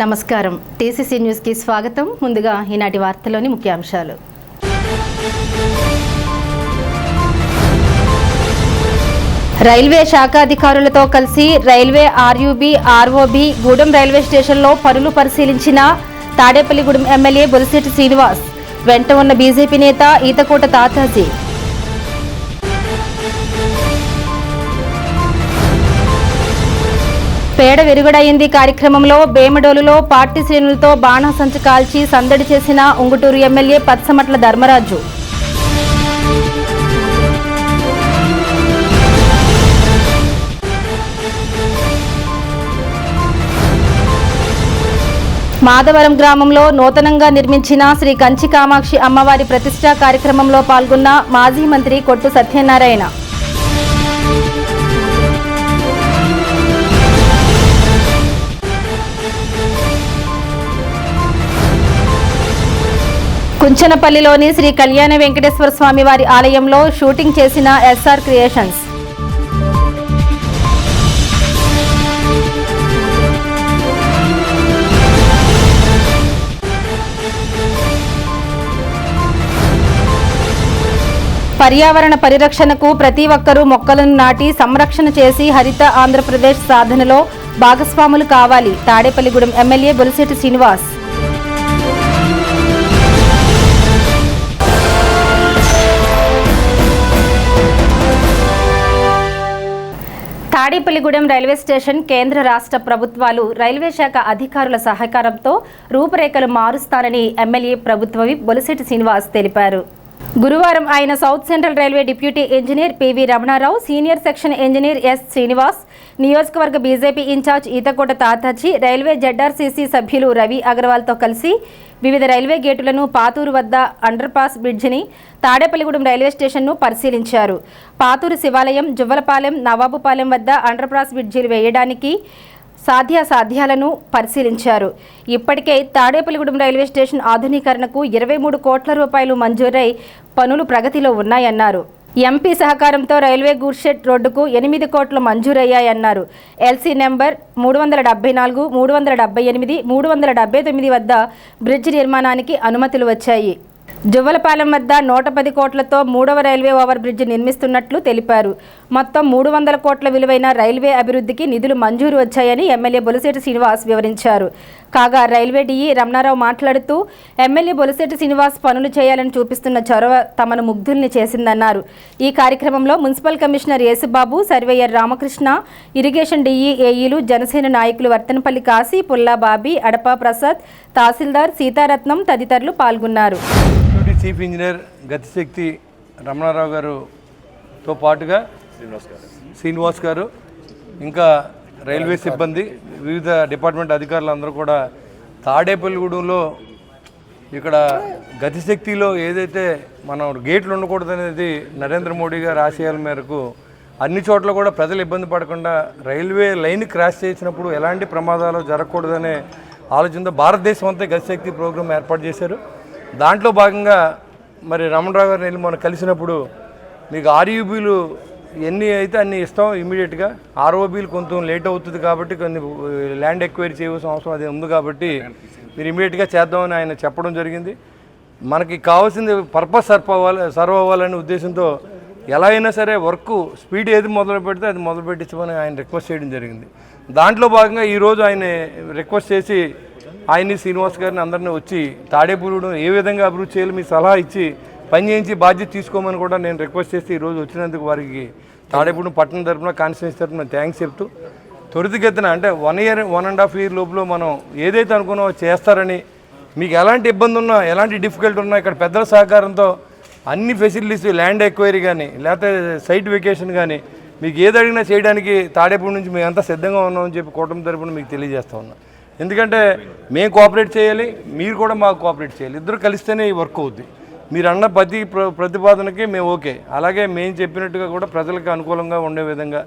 నమస్కారం. TCC news కి స్వాగతం. ముందుగా ఈనాటి వార్తలోని ముఖ్యాంశాలు. రైల్వే శాఖ అధికారులతో కలిసి railway RUB ROB Gudem railway స్టేషన్లో పనులు పరిశీలించిన తాడేపల్లిగూడెం ఎమ్మెల్యే బొలిశెట్టి శ్రీనివాస్. వెంట ఉన్న బీజేపీ నేత ఈతకోట తాతాజీ. పేడ విరుగుడయింది కార్యక్రమంలో బేమడోలులో పార్టీ శ్రేణులతో బాణాసంచు కాల్చి సందడి చేసిన ఉంగుటూరు ఎమ్మెల్యే పచ్చమట్ల ధర్మరాజు. మాధవరం గ్రామంలో నూతనంగా నిర్మించిన శ్రీ కంచి కామాక్షి అమ్మవారి ప్రతిష్ఠా కార్యక్రమంలో పాల్గొన్న మాజీ మంత్రి కొట్టు సత్యనారాయణ. కుంచనపల్లిలోని శ్రీ కళ్యాణ వెంకటేశ్వర స్వామి వారి ఆలయంలో షూటింగ్ చేసిన ఎస్ఆర్ క్రియేషన్స్. పర్యావరణ పరిరక్షణకు ప్రతి ఒక్కరూ మొక్కలను నాటి సంరక్షణ చేసి హరిత ఆంధ్రప్రదేశ్ సాధనలో భాగస్వాములు కావాలి. Tadepalligudem MLA Bolisetti Srinivas. Tadepalligudem railway station కేంద్ర రాష్ట్ర ప్రభుత్వాలు రైల్వే శాఖ అధికారుల సహకారంతో రూపురేఖలు మారుస్తానని ఎమ్మెల్యే ప్రభుత్వ విప్ బొలిశెట్టి శ్రీనివాస్ తెలిపారు. గురువారం ఆయన south central railway deputy engineer PV Ramana Rao, senior section engineer S Srinivas, నియోజకవర్గ BJP incharge Ethakota Tataji, railway ZRCC సభ్యులు రవి అగర్వాల్తో కలిసి వివిధ రైల్వే గేటులను, పాతూరు వద్ద అండర్పాస్ బ్రిడ్జిని, తాడేపల్లిగూడెం రైల్వే స్టేషన్ను పరిశీలించారు. పాతూరు శివాలయం, జువ్వలపాలెం, నవాబుపాలెం వద్ద అండర్పాస్ బ్రిడ్జిలు వేయడానికి సాధ్యాలను పరిశీలించారు. ఇప్పటికే తాడేపల్లిగూడెం రైల్వే స్టేషన్ ఆధునీకరణకు 23 కోట్ల రూపాయలు మంజూరై పనులు ప్రగతిలో ఉన్నాయన్నారు. ఎంపీ సహకారంతో రైల్వే గూడ్షెడ్ రోడ్డుకు 8 కోట్లు మంజూరయ్యాయన్నారు. ఎల్సీ నెంబర్ 374, 378, 379 వద్ద బ్రిడ్జి నిర్మాణానికి అనుమతులు వచ్చాయి. జువ్వలపాలెం వద్ద 110 కోట్లతో 3వ రైల్వే ఓవర్ బ్రిడ్జి నిర్మిస్తున్నట్లు తెలిపారు. మొత్తం 300 కోట్ల విలువైన రైల్వే అభివృద్ధికి నిధులు మంజూరు వచ్చాయని ఎమ్మెల్యే బొలిశెట్టి శ్రీనివాస్ వివరించారు. కాగా రైల్వే డీఈ రమణారావు మాట్లాడుతూ ఎమ్మెల్యే బొలిశెట్టి శ్రీనివాస్ పనులు చేయాలని చూపిస్తున్న చొరవ తమను ముగ్ధుల్ని చేసిందన్నారు. ఈ కార్యక్రమంలో municipal commissioner Yesubabu, surveyor Ramakrishna, irrigation DE ఏఈలు, జనసేన నాయకులు వర్తనపల్లి కాశీ, పుల్లా బాబీ, అడపా ప్రసాద్, తహసీల్దార్ సీతారత్నం తదితరులు పాల్గొన్నారు. చీఫ్ ఇంజనీర్ గతిశక్తి రమణారావు గారుతో పాటుగా శ్రీనివాస్ గారు, ఇంకా రైల్వే సిబ్బంది, వివిధ డిపార్ట్మెంట్ అధికారులందరూ కూడా తాడేపల్లిగూడెంలో ఇక్కడ గతిశక్తిలో ఏదైతే మనం గేట్లు ఉండకూడదనేది నరేంద్ర మోడీ గారి ఆశయాల మేరకు అన్ని చోట్ల కూడా ప్రజలు ఇబ్బంది పడకుండా రైల్వే లైన్ క్రాస్ చేసినప్పుడు ఎలాంటి ప్రమాదాలు జరగకూడదనే ఆలోచనతో భారతదేశం అంతా గతిశక్తి ప్రోగ్రాం ఏర్పాటు చేశారు. దాంట్లో భాగంగా మరి రమణరావు గారిని వెళ్ళి మనం కలిసినప్పుడు మీకు ఆర్యూబీలు ఎన్ని అయితే అన్ని ఇస్తాం ఇమీడియట్గా, ఆర్ఓబీలు కొంచెం లేట్ అవుతుంది కాబట్టి కొన్ని ల్యాండ్ ఎక్వైరీ చేయవలసిన అవసరం అది ఉంది కాబట్టి మీరు ఇమీడియట్గా చేద్దామని ఆయన చెప్పడం జరిగింది. మనకి కావాల్సింది పర్పస్ సర్వ్ అవ్వాలనే ఉద్దేశంతో ఎలా అయినా సరే వర్క్ స్పీడ్ ఏది మొదలు పెడితే అది మొదలు పెట్టించమని ఆయన రిక్వెస్ట్ చేయడం జరిగింది. దాంట్లో భాగంగా ఈరోజు ఆయన రిక్వెస్ట్ చేసి ఆయన్ని శ్రీనివాస్ గారిని అందరినీ వచ్చి తాడేపల్లిగూడెం ఏ విధంగా అభివృద్ధి చేయాలి మీ సలహా ఇచ్చి పని చేయించి బాధ్యత తీసుకోమని కూడా నేను రిక్వెస్ట్ చేసి ఈరోజు వచ్చినందుకు వారికి తాడేపల్లిగూడెం పట్టణం తరఫున, కాన్స్టిట్యూన్సీ తరఫున థ్యాంక్స్ చెప్తూ త్వరితగతిన అంటే 1.5 year లోపల మనం ఏదైతే అనుకున్నామో చేస్తారని, మీకు ఎలాంటి ఇబ్బంది ఉన్నా ఎలాంటి డిఫికల్టీ ఉన్నా ఇక్కడ పెద్దల సహకారంతో అన్ని ఫెసిలిటీస్, ల్యాండ్ ఎక్వైరీ కానీ లేకపోతే సైట్ వెకేషన్ కానీ మీకు ఏది అడిగినా చేయడానికి తాడేపల్లి నుంచి మేము అంతా సిద్ధంగా ఉన్నామని చెప్పి కూటమి తరఫున మీకు తెలియజేస్తా ఉన్నాం. ఎందుకంటే మేము కోఆపరేట్ చేయాలి, మీరు కూడా మాకు కోఆపరేట్ చేయాలి, ఇద్దరు కలిస్తేనే ఈ వర్క్ అవుద్ది. మీరు అన్న ప్రతిపాదనకి మేము ఓకే. అలాగే మేము చెప్పినట్టుగా కూడా ప్రజలకు అనుకూలంగా ఉండే విధంగా,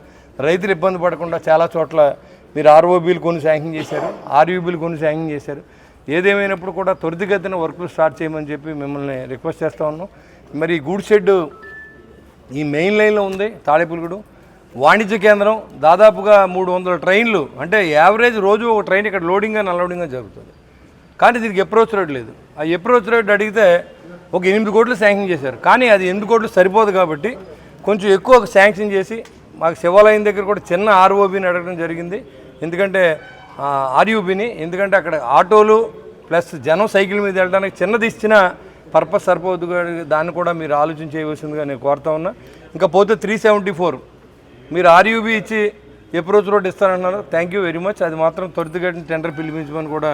రైతులు ఇబ్బంది పడకుండా చాలా చోట్ల మీరు ఆర్ఓబీలు కొన్ని శాంక్షన్ చేశారు, ఆర్యూబీలు కొన్ని శాంక్షన్ చేశారు. ఏదేమైనప్పుడు కూడా త్వరితగతిన వర్క్లు స్టార్ట్ చేయమని చెప్పి మిమ్మల్ని రిక్వెస్ట్ చేస్తూ ఉన్నాం. మరి గూడ్ షెడ్ ఈ మెయిన్ లైన్లో ఉంది తాడేపల్లిగూడెం. వాణిజ్య కేంద్రం, దాదాపుగా 300 ట్రైన్లు, అంటే యావరేజ్ రోజు ఒక ట్రైన్ ఇక్కడ లోడింగ్ అండ్ అన్లోడింగ్ జరుగుతుంది. కానీ దీనికి అప్రోచ్ రోడ్ లేదు. ఆ అప్రోచ్ రోడ్ అడిగితే ఒక 8 కోట్లు శాంక్షన్ చేశారు. కానీ అది 8 కోట్లు సరిపోదు కాబట్టి కొంచెం ఎక్కువ శాంక్షన్ చేసి మాకు శివాలయం దగ్గర కూడా చిన్న ఆర్ఓబిని అడగడం జరిగింది. ఎందుకంటే ఆర్యూబీని, ఎందుకంటే అక్కడ ఆటోలు ప్లస్ జనం సైకిల్ మీద వెళ్ళడానికి చిన్నది ఇచ్చిన పర్పస్ సరిపోదు. దాన్ని కూడా మీరు ఆలోచన చేయవలసిందిగా నేను కోరుతా ఉన్నా. ఇంకా పోతే 374 మీరు ఆర్యూబీ ఇచ్చి అప్రోచ్ రోడ్ ఇస్తారంటున్నారు. Thank you very much. అది మాత్రం త్వరితగతిన టెండర్ పిలిపించమని కూడా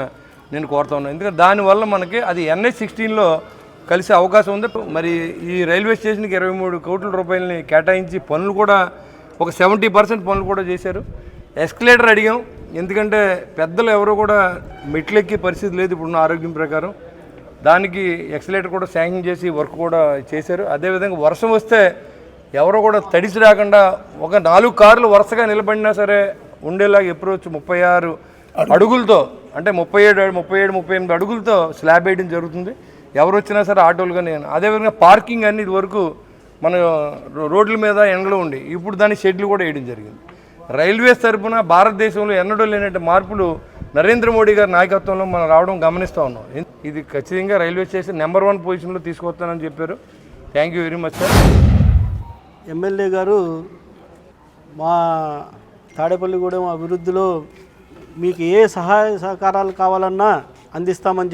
నేను కోరుతా ఉన్నాను. ఎందుకంటే దానివల్ల మనకి అది NH-16లో కలిసే అవకాశం ఉంది. మరి ఈ రైల్వే స్టేషన్కి 23 కోట్ల రూపాయలని కేటాయించి పనులు కూడా ఒక 70% పనులు కూడా చేశారు. ఎస్కలేటర్ అడిగాం, ఎందుకంటే పెద్దలు ఎవరు కూడా మెట్లెక్కే పరిస్థితి లేదు ఇప్పుడున్న ఆరోగ్యం ప్రకారం. దానికి ఎక్సలేటర్ కూడా శాంక్షన్ చేసి వర్క్ కూడా చేశారు. అదేవిధంగా వర్షం వస్తే ఎవరో కూడా తడిసి రాకుండా ఒక 4 కార్లు వరుసగా నిలబడినా సరే ఉండేలాగా అప్రోచ్ 36 అడుగులతో, అంటే 37-38 అడుగులతో స్లాబ్ వేయడం జరుగుతుంది. ఎవరు వచ్చినా సరే ఆటోలుగా నేను. అదేవిధంగా పార్కింగ్ అన్ని ఇది వరకు మన రోడ్ల మీద ఎండలో ఉండి ఇప్పుడు దాని షెడ్లు కూడా వేయడం జరిగింది. రైల్వేస్ తరఫున భారతదేశంలో ఎన్నడూ లేనట్టు మార్పులు నరేంద్ర మోడీ గారి నాయకత్వంలో మనం రావడం గమనిస్తూ ఉన్నాం. ఇది ఖచ్చితంగా రైల్వే స్టేషన్ నెంబర్ 1 పొజిషన్లో తీసుకొస్తానని చెప్పారు. Thank you very much sir. MLA గారు మా తాడేపల్లిగూడెం అభివృద్ధిలో మీకు ఏ సహాయ సహకారాలు కావాలన్నా అందిస్తామని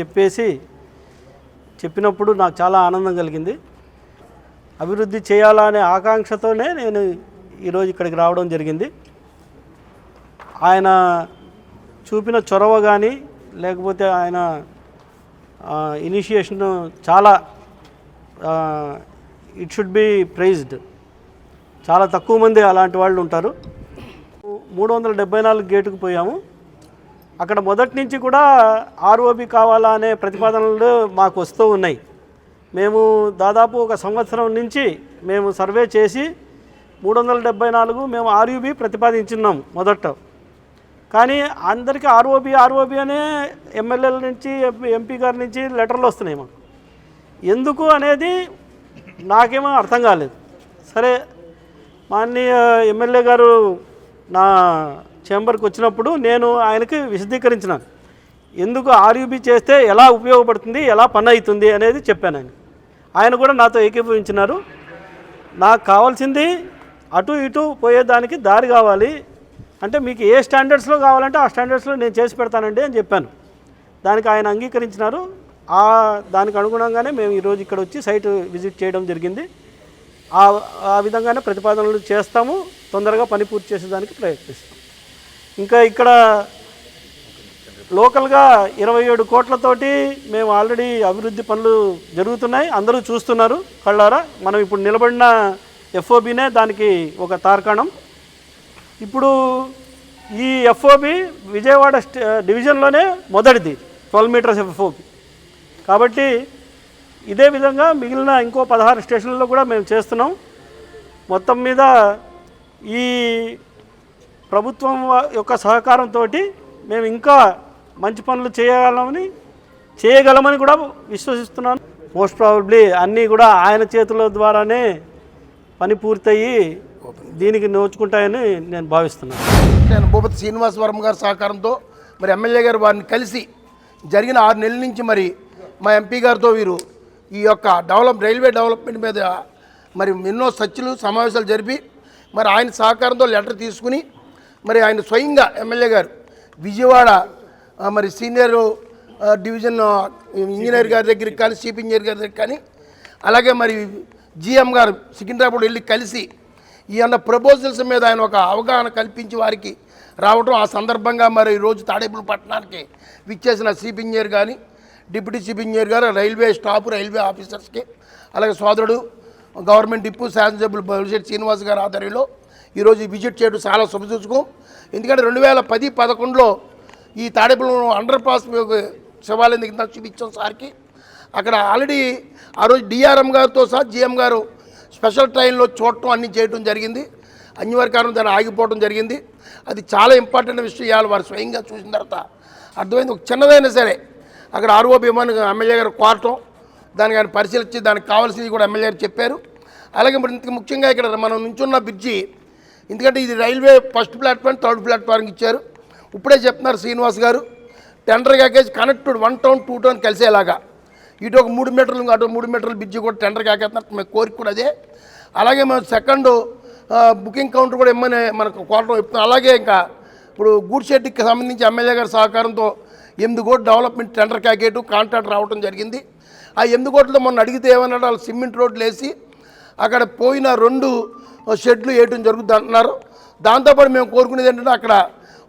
చెప్పినప్పుడు నాకు చాలా ఆనందం కలిగింది. అభివృద్ధి చేయాలనే ఆకాంక్షతోనే నేను ఈరోజు ఇక్కడికి రావడం జరిగింది. ఆయన చూపిన చొరవ కానీ లేకపోతే ఆయన ఇనిషియేషన్ చాలా ఇట్ షుడ్ బి ప్రైజ్డ్. చాలా తక్కువ మంది అలాంటి వాళ్ళు ఉంటారు. 374 గేటుకు పోయాము. అక్కడ మొదటి నుంచి కూడా ఆర్ఓబి కావాలా అనే ప్రతిపాదనలు మాకు వస్తూ ఉన్నాయి. మేము దాదాపు ఒక సంవత్సరం నుంచి మేము సర్వే చేసి 374 మేము ఆర్యూబీ ప్రతిపాదించున్నాం మొదట. కానీ అందరికీ ఆర్ఓబి అనే ఎమ్మెల్యేల నుంచి ఎంపీ గారి నుంచి లెటర్లు వస్తున్నాయి మాకు. ఎందుకు అనేది నాకేమో అర్థం కాలేదు. సరే, మాన్య ఎమ్మెల్యే గారు నా చేంబర్కి వచ్చినప్పుడు నేను ఆయనకి విశదీకరించినాను. ఎందుకు ఆర్యూబీ చేస్తే ఎలా ఉపయోగపడుతుంది, ఎలా పని అవుతుంది అనేది చెప్పాను. ఆయన కూడా నాతో ఏకీభవించినారు. నాకు కావాల్సింది అటు ఇటు పోయేదానికి దారి కావాలి, అంటే మీకు ఏ స్టాండర్డ్స్లో కావాలంటే ఆ స్టాండర్డ్స్లో నేను చేసి పెడతానండి అని చెప్పాను. దానికి ఆయన అంగీకరించినారు. దానికి అనుగుణంగానే మేము ఈరోజు ఇక్కడ వచ్చి సైట్ విజిట్ చేయడం జరిగింది. ఆ విధంగానే ప్రతిపాదనలు చేస్తాము, తొందరగా పని పూర్తి చేసేదానికి ప్రయత్నిస్తాం. ఇంకా ఇక్కడ లోకల్గా 27 కోట్లతోటి మేము ఆల్రెడీ అభివృద్ధి పనులు జరుగుతున్నాయి, అందరూ చూస్తున్నారు కళ్ళారా. మనం ఇప్పుడు నిలబడిన ఎఫ్ఓబీనే దానికి ఒక తార్కాణం. ఇప్పుడు ఈ ఎఫ్ఓబి విజయవాడ డివిజన్లోనే మొదటిది 12 మీటర్స్ ఎఫ్ఓబి. కాబట్టి ఇదే విధంగా మిగిలిన ఇంకో 16 స్టేషన్లలో కూడా మేము చేస్తున్నాం. మొత్తం మీద ఈ ప్రభుత్వం యొక్క సహకారంతో మేము ఇంకా మంచి పనులు చేయగలమని కూడా విశ్వసిస్తున్నాను. మోస్ట్ ప్రాబబ్లీ అన్నీ కూడా ఆయన చేతుల ద్వారానే పని పూర్తయ్యి దీనికి నోచుకుంటాయని నేను భావిస్తున్నాను. నేను భూపతి శ్రీనివాసవరం గారి సహకారంతో మరి ఎమ్మెల్యే గారు వారిని కలిసి జరిగిన 6 నెలల నుంచి మరి మా ఎంపీ గారితో వీరు ఈ యొక్క రైల్వే డెవలప్మెంట్ మీద మరి ఎన్నో చర్చలు సమావేశాలు జరిపి మరి ఆయన సహకారంతో లెటర్ తీసుకుని మరి ఆయన స్వయంగా ఎమ్మెల్యే గారు విజయవాడ మరి సీనియర్ డివిజన్ ఇంజనీర్ గారి దగ్గరికి కానీ చీఫ్ ఇంజనీర్ గారి దగ్గరికి కానీ అలాగే మరి జిఎం గారు సికింద్రాబాద్ వెళ్ళి కలిసి ఈ అన్న ప్రపోజల్స్ మీద ఆయన ఒక అవగాహన కల్పించి వారికి రావడం. ఆ సందర్భంగా మరి ఈరోజు తాడేపల్లి పట్టణానికి విచ్చేసిన చీఫ్ ఇంజనీర్ కానీ డిప్యూటీ చీఫ్ ఇంజనీర్ గారు రైల్వే స్టాఫ్ రైల్వే ఆఫీసర్స్కి అలాగే సోదరుడు గవర్నమెంట్ డిప్యూ శాసనసభ్యులు బొలిశెట్టి శ్రీనివాస్ గారి ఆధ్వర్యంలో ఈరోజు విజిట్ చేయడం చాలా శుభసూచకం. ఎందుకంటే 2010-11లో ఈ తాడేపల్లి అండర్ పాస్ శివాలయం దగ్గర చూపించాం సార్కి. అక్కడ ఆల్రెడీ ఆ రోజు డిఆర్ఎం గారితో సహా జిఎం గారు స్పెషల్ ట్రైన్లో చూడటం అన్నీ చేయడం జరిగింది. అనివార్య కారణం దాన్ని ఆగిపోవడం జరిగింది. అది చాలా ఇంపార్టెంట్ విషయాలు వారు స్వయంగా చూసిన తర్వాత అర్థమైంది. ఒక చిన్నదైనా సరే అక్కడ ఆర్ఓబి ఎమ్మెల్యే గారు కోరటం, దానికి ఆయన పరిశీలించి దానికి కావాల్సింది కూడా ఎమ్మెల్యే గారు చెప్పారు. అలాగే మరి ఇంత ముఖ్యంగా ఇక్కడ మనం నుంచున్న బ్రిడ్జి ఎందుకంటే ఇది railway first platform, third platform ఇచ్చారు. ఇప్పుడే చెప్తున్నారు శ్రీనివాస్ గారు, tender package connected 1 town 2 town కలిసేలాగా ఇటు ఒక 3 మీటర్లు అటు 3 మీటర్ల బ్రిడ్జి కూడా టెండర్ కాకేస్తున్నారు. మేము కోరిక కూడా అదే. అలాగే మేము సెకండ్ బుకింగ్ కౌంటర్ కూడా ఇమ్మని మనకు కోరడం చెప్తున్నాం. అలాగే ఇంకా ఇప్పుడు గూడ్ షెడ్కి సంబంధించి ఎమ్మెల్యే గారి సహకారంతో 8 కోట్ల డెవలప్మెంట్ టెండర్ ప్యాకేటు కాంట్రాక్ట్ రావడం జరిగింది. ఆ 8 కోట్లతో మొన్న అడిగితే ఏమన్నాడు, వాళ్ళు సిమెంట్ రోడ్లు వేసి అక్కడ పోయిన 2 షెడ్లు వేయటం జరుగుతుంది అంటున్నారు. దాంతోపాటు మేము కోరుకునేది ఏంటంటే అక్కడ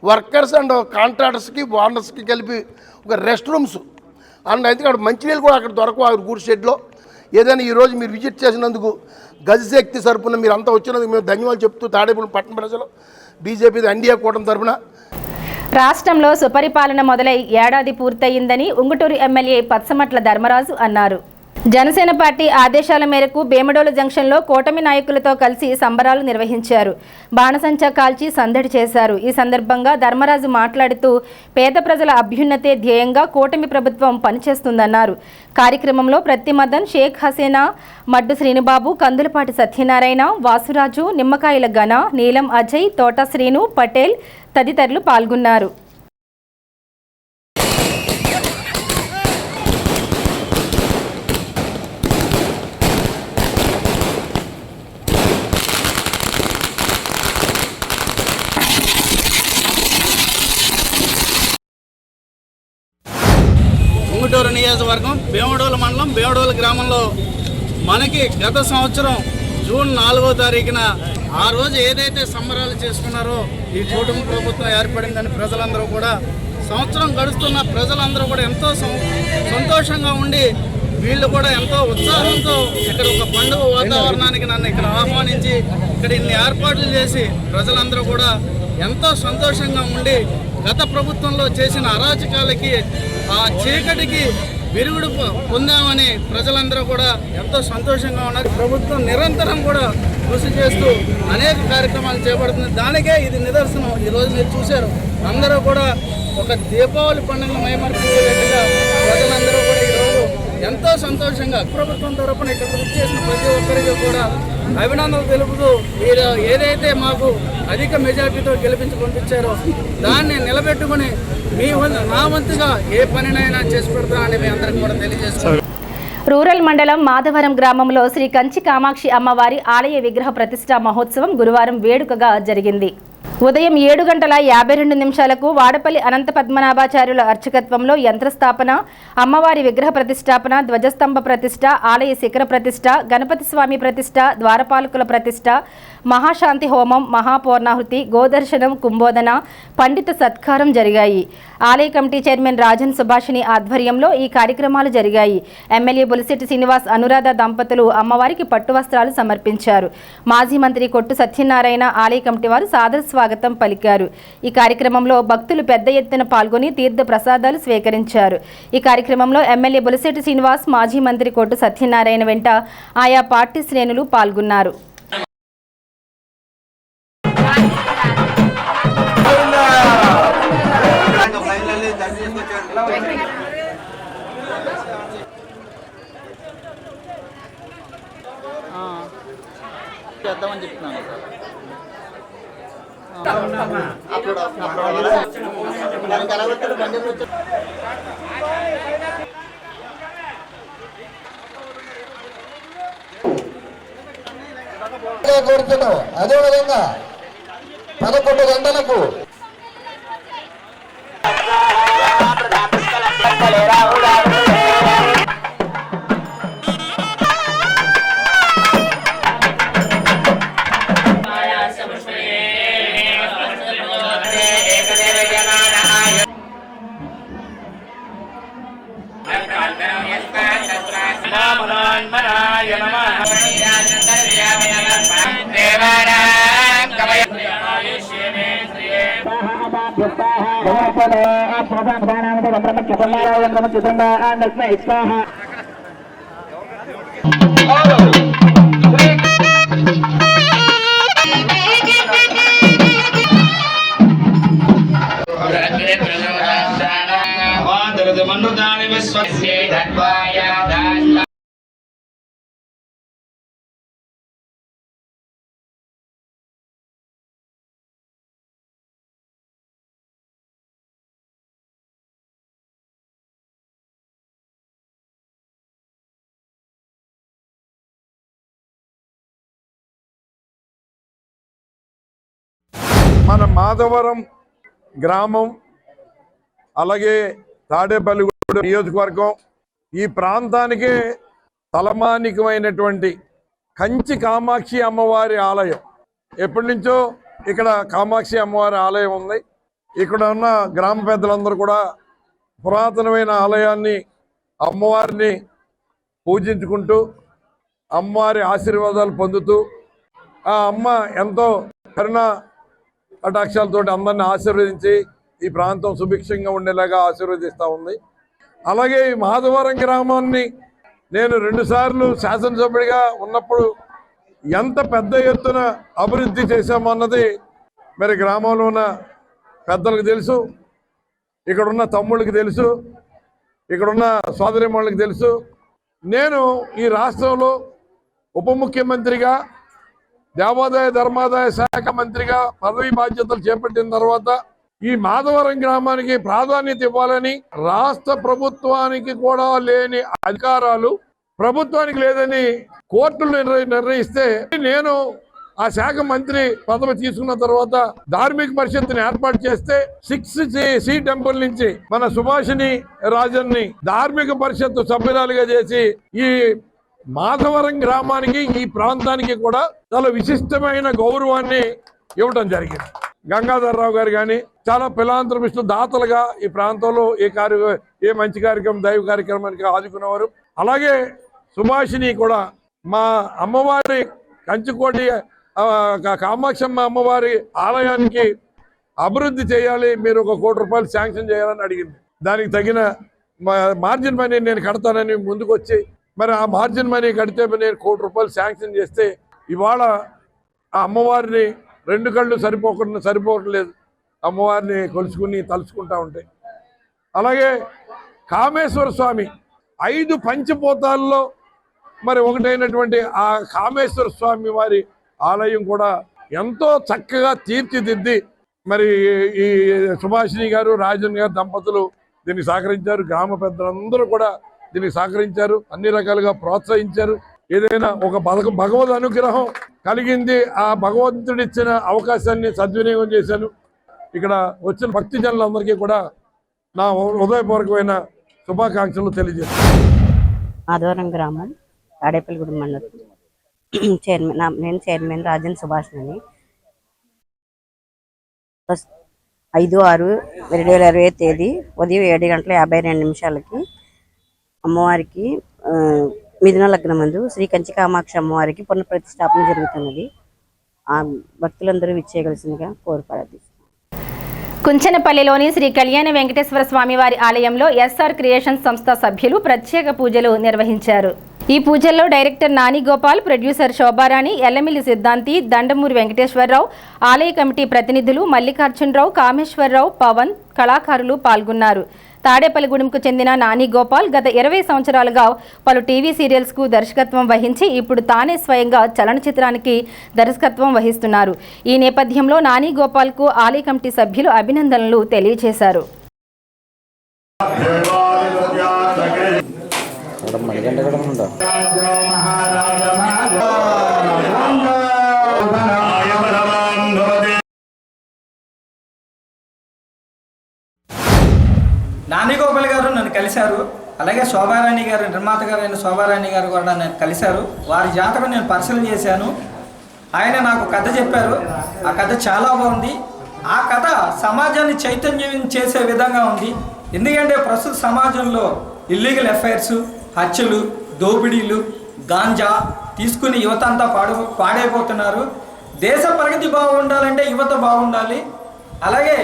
వర్కర్స్ అండ్ కాంట్రాక్టర్స్కి ఓనర్స్కి కలిపి ఒక రెస్ట్ రూమ్స్ అండ్ అయితే అక్కడ మంచినీళ్ళు కూడా అక్కడ దొరకవు ఆ గూడ్ షెడ్లో. ఏదైనా ఈరోజు మీరు విజిట్ చేసినందుకు గజశక్తి తరపున మీరు అంతా వచ్చినందుకు మేము ధన్యవాదాలు చెప్తూ తాడేపల్లి పట్టణ ప్రజలు బీజేపీ ఇండియా కూటమి తరపున రాష్ట్రంలో సుపరిపాలన మొదలై ఏడాది పూర్తయిందని ఉంగుటూరు ఎమ్మెల్యే పచ్చమట్ల ధర్మరాజు అన్నారు. జనసేన పార్టీ ఆదేశాల మేరకు భీమడోలు జంక్షన్లో కూటమి నాయకులతో కలిసి సంబరాలు నిర్వహించారు. బాణసంచా కాల్చి సందడి చేశారు. ఈ సందర్భంగా ధర్మరాజు మాట్లాడుతూ పేద ప్రజల అభ్యున్నతే ధ్యేయంగా కూటమి ప్రభుత్వం పనిచేస్తుందన్నారు. కార్యక్రమంలో ప్రతిమదన్, షేక్ హసీనా, మడ్డు శ్రీనుబాబు, కందులపాటి సత్యనారాయణ, వాసురాజు, నిమ్మకాయల ఘన, నీలం అజయ్, తోట శ్రీను, పటేల్ తదితరులు పాల్గొన్నారు. ఉంగుటూరు నియోజకవర్గం భీమడోలు మండలం భీమడోలు గ్రామంలో మనకి గత సంవత్సరం జూన్ 4వ తారీఖున ఆ రోజు ఏదైతే సంబరాలు చేసుకున్నారో ఈ కూటమి ప్రభుత్వం ఏర్పడిందని ప్రజలందరూ కూడా సంవత్సరం గడుస్తున్న ప్రజలందరూ కూడా ఎంతో సంతోషంగా ఉండి వీళ్ళు కూడా ఎంతో ఉత్సాహంతో ఇక్కడ ఒక పండుగ వాతావరణానికి నన్ను ఇక్కడ ఆహ్వానించి ఇక్కడ ఇన్ని ఏర్పాట్లు చేసి ప్రజలందరూ కూడా ఎంతో సంతోషంగా ఉండి గత ప్రభుత్వంలో చేసిన అరాచకాలకి ఆ చీకటికి విరుగుడు పొందామని ప్రజలందరూ కూడా ఎంతో సంతోషంగా ఉన్నారు. ప్రభుత్వం నిరంతరం కూడా కృషి చేస్తూ అనేక కార్యక్రమాలు చేపడుతుంది. దానికే ఇది నిదర్శనం. ఈరోజు మీరు చూశారు, అందరూ కూడా ఒక దీపావళి పండుగ మైమర్చిగా ప్రజలందరూ కూడా ఈరోజు ఎంతో సంతోషంగా ప్రభుత్వం తరపున ఇక్కడ కృషి చేసిన ప్రతి ఒక్కరికి కూడా అభినందనలు తెలుపుతూ మీరు ఏదైతే మాకు అధిక మెజార్టీతో గెలిపించి పంపించారో దాన్ని నిలబెట్టుకుని నా వంతుగా ఏ పనినైనా చేసి పెడతానని మీ అందరికీ కూడా తెలియజేస్తున్నాను. రూరల్ మండలం మాధవరం గ్రామంలో శ్రీ కంచి కామాక్షి అమ్మవారి ఆలయ విగ్రహ ప్రతిష్ఠా మహోత్సవం గురువారం వేడుకగా జరిగింది. ఉదయం 7:52 వాడపల్లి అనంత పద్మనాభాచార్యుల అర్చకత్వంలో యంత్రస్థాపన, అమ్మవారి విగ్రహ ప్రతిష్టాపన, ధ్వజస్తంభ ప్రతిష్ట, ఆలయ శిఖర ప్రతిష్ట, గణపతి స్వామి ప్రతిష్ట, ద్వారపాలకుల ప్రతిష్ట, మహాశాంతి హోమం, మహాపూర్ణాహుతి, గోదర్శనం, కుంభోదన, పండిత సత్కారం జరిగాయి. ఆలయ కమిటీ చైర్మన్ రాజన్ సుభాషిణి ఆధ్వర్యంలో ఈ కార్యక్రమాలు జరిగాయి. ఎమ్మెల్యే బొలిశెట్టి శ్రీనివాస్, అనురాధ దంపతులు అమ్మవారికి పట్టు వస్త్రాలు సమర్పించారు. మాజీ మంత్రి కొట్టు సత్యనారాయణ ఆలయ కమిటీ వారు సాదర స్వాగతం పలికారు. ఈ కార్యక్రమంలో భక్తులు పెద్ద ఎత్తున పాల్గొని తీర్థ ప్రసాదాలు స్వీకరించారు. ఈ కార్యక్రమంలో ఎమ్మెల్యే బొలిశెట్టి శ్రీనివాస్, మాజీ మంత్రి కొట్టు సత్యనారాయణ వెంట ఆయా పార్టీ శ్రేణులు పాల్గొన్నారు. చేద్దామని చెప్తున్నాను కోరుతున్నాం. అదేవిధంగా 11 గంటలకు మన మాధవరం గ్రామం అలాగే తాడేపల్లిగూడెం నియోజకవర్గం ఈ ప్రాంతానికి తలమానికమైనటువంటి కంచి కామాక్షి అమ్మవారి ఆలయం. ఎప్పటి నుంచో ఇక్కడ కామాక్షి అమ్మవారి ఆలయం ఉంది. ఇక్కడ ఉన్న గ్రామ పెద్దలందరూ కూడా పురాతనమైన ఆలయాన్ని అమ్మవారిని పూజించుకుంటూ అమ్మవారి ఆశీర్వాదాలు పొందుతూ ఆ అమ్మ ఎంతో కరుణ కటాక్షాలతో అందరిని ఆశీర్వదించి ఈ ప్రాంతం సుభిక్షంగా ఉండేలాగా ఆశీర్వదిస్తూ ఉంది. అలాగే ఈ మాధవరం గ్రామాన్ని నేను 2 సార్లు శాసనసభ్యుడిగా ఉన్నప్పుడు ఎంత పెద్ద ఎత్తున అభివృద్ధి చేశామన్నది మరి గ్రామంలో ఉన్న పెద్దలకు తెలుసు, ఇక్కడున్న తమ్ముళ్ళకి తెలుసు, ఇక్కడున్న సోదరిమణులకు తెలుసు. నేను ఈ రాష్ట్రంలో ఉప ముఖ్యమంత్రిగా దేవాదాయ ధర్మాదాయ శాఖ మంత్రిగా పదవి బాధ్యతలు చేపట్టిన తర్వాత ఈ మాధవరం గ్రామానికి ప్రాధాన్యత ఇవ్వాలని రాష్ట్ర ప్రభుత్వానికి కూడా లేని అధికారాలు ప్రభుత్వానికి లేదని కోర్టులు నిర్ణయిస్తే నేను ఆ శాఖ మంత్రి పదవి తీసుకున్న తర్వాత ధార్మిక పరిషత్తుని ఏర్పాటు చేస్తే 6C టెంపుల్ నుంచి మన సుభాషిణి రాజన్ని ధార్మిక పరిషత్తు సభ్యురాలుగా చేసి ఈ మాధవరం గ్రామానికి ఈ ప్రాంతానికి కూడా చాలా విశిష్టమైన గౌరవాన్ని ఇవ్వటం జరిగింది. గంగాధర్రావు గారు కానీ చాలా ఫిలాంథ్రపిస్టులు దాతలుగా ఈ ప్రాంతంలో ఏ మంచి కార్యక్రమం దైవ కార్యక్రమానికి ఆదుకునేవారు. అలాగే సుభాషిని కూడా మా అమ్మవారి కంచుకోటి కామాక్షమ్మ అమ్మవారి ఆలయానికి అభివృద్ధి చేయాలి, మీరు ₹1 కోటి శాంక్షన్ చేయాలని అడిగింది. దానికి తగిన మార్జిన్ మనీ నేను కడతానని ముందుకు వచ్చి మరి ఆ మార్జిన్ మనీ కడితే నేను ₹1 కోటి శాంక్షన్ చేస్తే ఇవాళ ఆ అమ్మవారిని 2 కళ్ళు సరిపోవట్లేదు, అమ్మవారిని కొలుచుకుని తలుచుకుంటా ఉంటాయి. అలాగే కామేశ్వర స్వామి 5 పంచభూతాల్లో మరి ఒకటైనటువంటి ఆ కామేశ్వర స్వామి వారి ఆలయం కూడా ఎంతో చక్కగా తీర్చిదిద్ది మరి ఈ సుభాషిణి గారు రాజన్ గారు దంపతులు దీనికి సహకరించారు. గ్రామ పెద్దలందరూ కూడా దీనికి సహకరించారు, అన్ని రకాలుగా ప్రోత్సహించారు. ఏదైనా ఒక భగవద్ అనుగ్రహం కలిగింది, ఆ భగవంతుడు ఇచ్చిన అవకాశాన్ని సద్వినియోగం చేశాను. ఇక్కడ వచ్చిన భక్తి జనులందరికీ కూడా నా హృదయపూర్వకమైన శుభాకాంక్షలు తెలియజేస్తాను. మాధవరం గ్రామం తాడేపల్లిగూడెం మండలం నేను చైర్మన్ రాజన్ సుభాష్ని. 5/6/2020 తేదీ ఉదయం 7:52 అమ్మవారికి మిథున లగ్నమందు శ్రీ కంచి కామాక్షి అమ్మవారికి పునఃప్రతిష్టాపన జరుగుతున్నది. ఆ భక్తులందరూ విచ్చేయవలసిందిగా కోరుపారు. కుంచనపల్లిలోని శ్రీ కళ్యాణ వెంకటేశ్వర స్వామివారి ఆలయంలో ఎస్ఆర్ క్రియేషన్ సంస్థ సభ్యులు ప్రత్యేక పూజలు నిర్వహించారు. ఈ పూజల్లో డైరెక్టర్ నాని గోపాల్, ప్రొడ్యూసర్ శోభారాణి, ఎల్లమిల్లి సిద్ధాంతి, దండమూరి వెంకటేశ్వరరావు, ఆలయ కమిటీ ప్రతినిధులు మల్లికార్జునరావు, కామేశ్వరరావు, పవన్, కళాకారులు పాల్గొన్నారు. తాడేపల్లిగూడెంకు చెందిన నాని గోపాల్ గత 20 సంవత్సరాలుగా పలు టీవీ సీరియల్స్కు దర్శకత్వం వహించి ఇప్పుడు తానే స్వయంగా చలనచిత్రానికి దర్శకత్వం వహిస్తున్నారు. ఈ నేపథ్యంలో నాని గోపాల్కు ఆలయ కమిటీ సభ్యులు అభినందనలు తెలియజేశారు. నాని గోపాల్ గారు నన్ను కలిశారు. అలాగే శోభారాణి గారు, నిర్మాత గారు అయిన శోభారాణి గారు కూడా నన్ను కలిశారు. వారి జాతకం నేను పరిశీలన చేశాను. ఆయన నాకు కథ చెప్పారు. ఆ కథ చాలా బాగుంది. ఆ కథ సమాజాన్ని చైతన్యం చేసే విధంగా ఉంది. ఎందుకంటే ప్రస్తుత సమాజంలో ఇల్లీగల్ అఫైర్స్, హత్యలు, దోపిడీలు, గాంజా తీసుకుని యువత అంతా పాడైపోతున్నారు. దేశ ప్రగతి బాగుండాలంటే యువత బాగుండాలి. అలాగే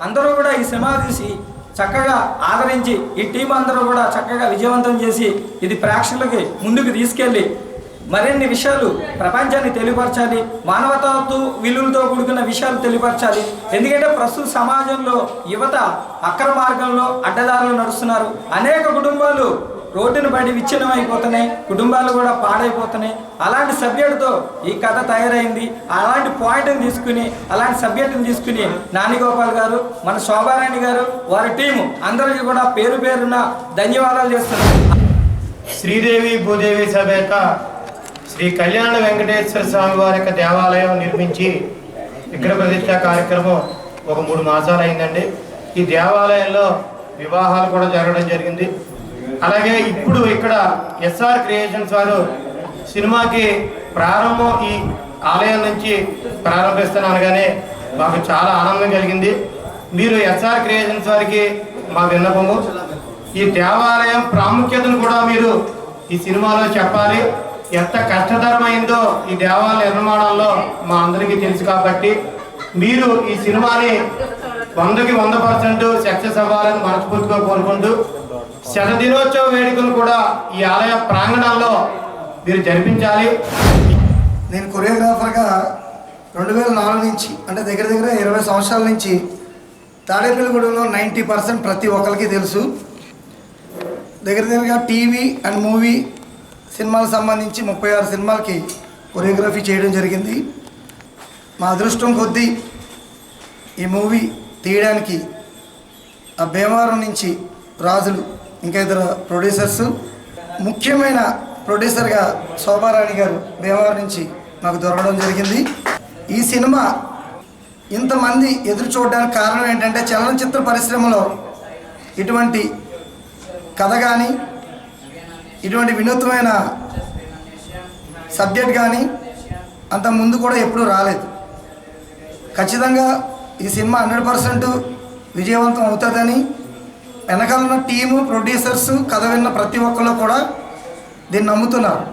అందరూ కూడా ఈ సినిమా తీసి చక్కగా ఆదరించి ఈ టీం అందరూ కూడా చక్కగా విజయవంతం చేసి ఇది ప్రేక్షకులకి ముందుకు తీసుకెళ్ళి మరిన్ని విషయాలు ప్రపంచాన్ని తెలియపరచాలి. మానవతాతో విలువలతో కూడుకున్న విషయాలు తెలియపరచాలి. ఎందుకంటే ప్రస్తుత సమాజంలో యువత అక్రమ మార్గంలో అడ్డదారులు నడుస్తున్నారు. అనేక కుటుంబాలు రోడ్డును పడి విచ్ఛిన్నం అయిపోతున్నాయి, కుటుంబాలు కూడా పాడైపోతున్నాయి. అలాంటి సబ్జెక్టుతో ఈ కథ తయారైంది. అలాంటి పాయింట్ని తీసుకుని, అలాంటి సబ్జెక్టుని తీసుకుని నాని గోపాల్ గారు, మన శోభారాణి గారు, వారి టీము అందరికీ కూడా పేరు పేరున ధన్యవాదాలు చేస్తున్నారు. శ్రీదేవి భూదేవి సమేత శ్రీ కళ్యాణ వెంకటేశ్వర స్వామి వారి యొక్క దేవాలయం నిర్మించి విగ్రహ ప్రతిష్ట కార్యక్రమం ఒక 3 మాసాలు అయిందండి. ఈ దేవాలయంలో వివాహాలు కూడా జరగడం జరిగింది. అలాగే ఇప్పుడు ఇక్కడ ఎస్ఆర్ క్రియేషన్స్ వారు సినిమాకి ప్రారంభం ఈ ఆలయం నుంచి ప్రారంభిస్తున్నానగానే మాకు చాలా ఆనందం కలిగింది. మీరు ఎస్ఆర్ క్రియేషన్స్ వారికి మా విన్నపము, ఈ దేవాలయం ప్రాముఖ్యతను కూడా మీరు ఈ సినిమాలో చెప్పాలి. ఎంత కష్టతరమైందో ఈ దేవాలయ నిర్మాణంలో మా అందరికీ తెలుసు కాబట్టి మీరు ఈ సినిమాని 100కి 100% సక్సెస్ అవ్వాలని మనస్ఫూర్తిగా కోరుకుంటూ శతదినోత్సవ వేడుకలు కూడా ఈ ఆలయ ప్రాంగణంలో మీరు జరిపించాలి. నేను కొరియోగ్రాఫర్గా 2004 నుంచి అంటే దగ్గర 20 సంవత్సరాల నుంచి తాడేపల్లిగూడెంలో 90% ప్రతి ఒక్కరికి తెలుసు. దగ్గరగా టీవీ అండ్ మూవీ సినిమాలకు సంబంధించి 36 సినిమాలకి కొరియోగ్రఫీ చేయడం జరిగింది. మా అదృష్టం కొద్దీ ఈ మూవీ తీయడానికి ఆ భీమవరం నుంచి రాజులు ఇంకా ఇద్దరు ప్రొడ్యూసర్స్, ముఖ్యమైన ప్రొడ్యూసర్గా శోభారాణి గారు భీమవరం నుంచి నాకు దొరకడం జరిగింది. ఈ సినిమా ఇంతమంది ఎదురు చూడడానికి కారణం ఏంటంటే చలనచిత్ర పరిశ్రమలో ఇటువంటి కథ కానీ ఇటువంటి వినూత్నమైన సబ్జెక్ట్ కానీ అంత ముందు కూడా ఎప్పుడూ రాలేదు. ఖచ్చితంగా ఈ సినిమా 100% విజయవంతం అవుతుందని వెనకాల ఉన్న టీము, ప్రొడ్యూసర్స్, కథ విన్న ప్రతి ఒక్కరు కూడా దీన్ని నమ్ముతున్నారు.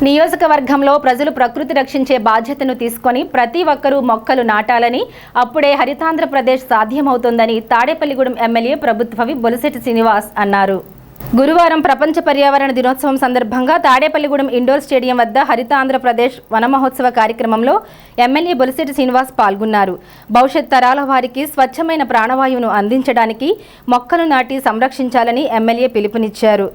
నియోజకవర్గంలో ప్రజలు ప్రకృతి రక్షించే బాధ్యతను తీసుకొని ప్రతి ఒక్కరూ మొక్కలు నాటాలని, అప్పుడే హరితాంధ్రప్రదేశ్ సాధ్యమవుతుందని తాడేపల్లిగూడెం ఎమ్మెల్యే ప్రభుత్వ విప్ బొలిశెట్టి శ్రీనివాస్ అన్నారు. గురువారం ప్రపంచ పర్యావరణ దినోత్సవం సందర్భంగా తాడేపల్లిగూడెం ఇండోర్ స్టేడియం వద్ద హరితాంధ్రప్రదేశ్ వన మహోత్సవ కార్యక్రమంలో ఎమ్మెల్యే బొలిశెట్టి శ్రీనివాస్ పాల్గొన్నారు. భవిష్యత్ తరాల వారికి స్వచ్ఛమైన ప్రాణవాయువును అందించడానికి మొక్కలు నాటి సంరక్షించాలని ఎమ్మెల్యే పిలుపునిచ్చారు.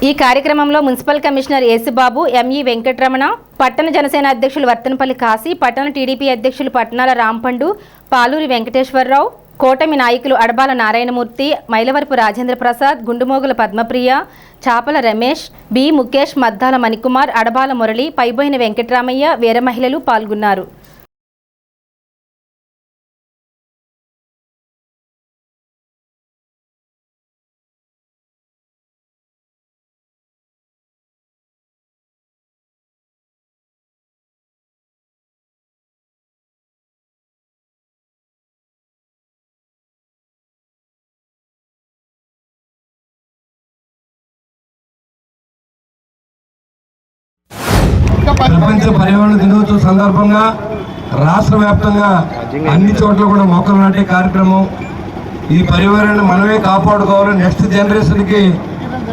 ఈ కార్యక్రమంలో municipal commissioner Yesubabu, ME Venkataramana, పట్టణ జనసేన అధ్యక్షులు వర్తనపల్లి కాశీ, పట్టణ టీడీపీ అధ్యక్షులు పట్నాల రాంపండు, పాలూరి వెంకటేశ్వరరావు, కోటమి నాయకులు అడబాల నారాయణమూర్తి, మైలవరపు రాజేంద్ర ప్రసాద్, గుండుమోగుల పద్మప్రియ, చాపల రమేష్, బి ముఖేష్, మద్దాల మణికుమార్, అడబాల మురళి, పైబోయిన వెంకటరామయ్య, వీర మహిళలు పాల్గొన్నారు. ప్రపంచ పర్యావరణ దినోత్సవం సందర్భంగా రాష్ట్ర వ్యాప్తంగా అన్ని చోట్ల కూడా మొక్కలు నాటే కార్యక్రమం. ఈ పర్యావరణాన్ని మనమే కాపాడుకోవాలి. నెక్స్ట్ జనరేషన్కి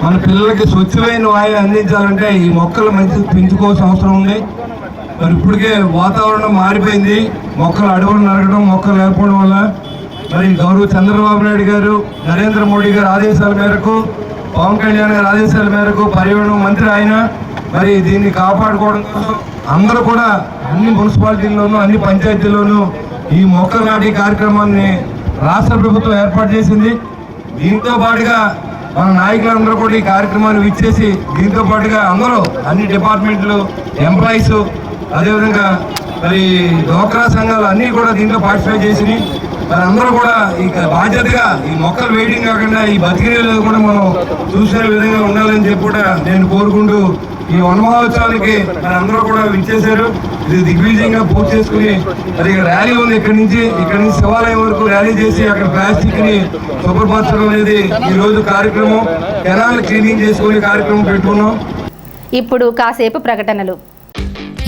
మన పిల్లలకి స్వచ్ఛమైన వాయువు అందించాలంటే ఈ మొక్కలు మంచి పెంచుకోవాల్సిన అవసరం ఉంది. మరి ఇప్పటికే వాతావరణం మారిపోయింది. మొక్కలు అడవులు నరకడం, మొక్కలు లేకపోవడం వల్ల మరి గౌరవ చంద్రబాబు నాయుడు గారు, నరేంద్ర మోడీ గారి ఆదేశాల మేరకు, పవన్ కళ్యాణ్ గారి ఆదేశాల మేరకు పర్యావరణ మంత్రి ఆయన మరి దీన్ని కాపాడుకోవడం కోసం అందరూ కూడా అన్ని మున్సిపాలిటీల్లోనూ అన్ని పంచాయతీల్లోనూ ఈ మొక్కలు నాటి కార్యక్రమాన్ని రాష్ట్ర ప్రభుత్వం ఏర్పాటు చేసింది. దీంతో పాటుగా మన నాయకులందరూ కూడా ఈ కార్యక్రమాన్ని విచ్చేసి దీంతో పాటుగా అందరూ అన్ని డిపార్ట్మెంట్లు ఎంప్లాయీస్, అదేవిధంగా మరి డ్వాక్రా సంఘాలు అన్నీ కూడా దీంట్లో పార్టిసిపేట్ చేసి మరి అందరూ కూడా ఈ బాధ్యతగా ఈ మొక్కలు వేయడం కాకుండా ఈ బతికిరీలు కూడా మనం చూసే విధంగా ఉండాలని చెప్పి కూడా నేను కోరుకుంటూ ఈ వన మహోత్సవానికి మరి అందరూ కూడా విచ్చేశారు. ఇది దిగ్విజయంగా పూర్తి చేసుకుని మరి ర్యాలీ ఉంది. ఇక్కడి నుంచి శివాలయం వరకు ర్యాలీ చేసి అక్కడ ప్లాస్టిక్ ని శుభ్రపరచడం అనేది ఈ రోజు కార్యక్రమం. కెనాల్ క్లీనింగ్ చేసుకునే కార్యక్రమం పెట్టుకున్నాం. ఇప్పుడు కాసేపు ప్రకటనలు.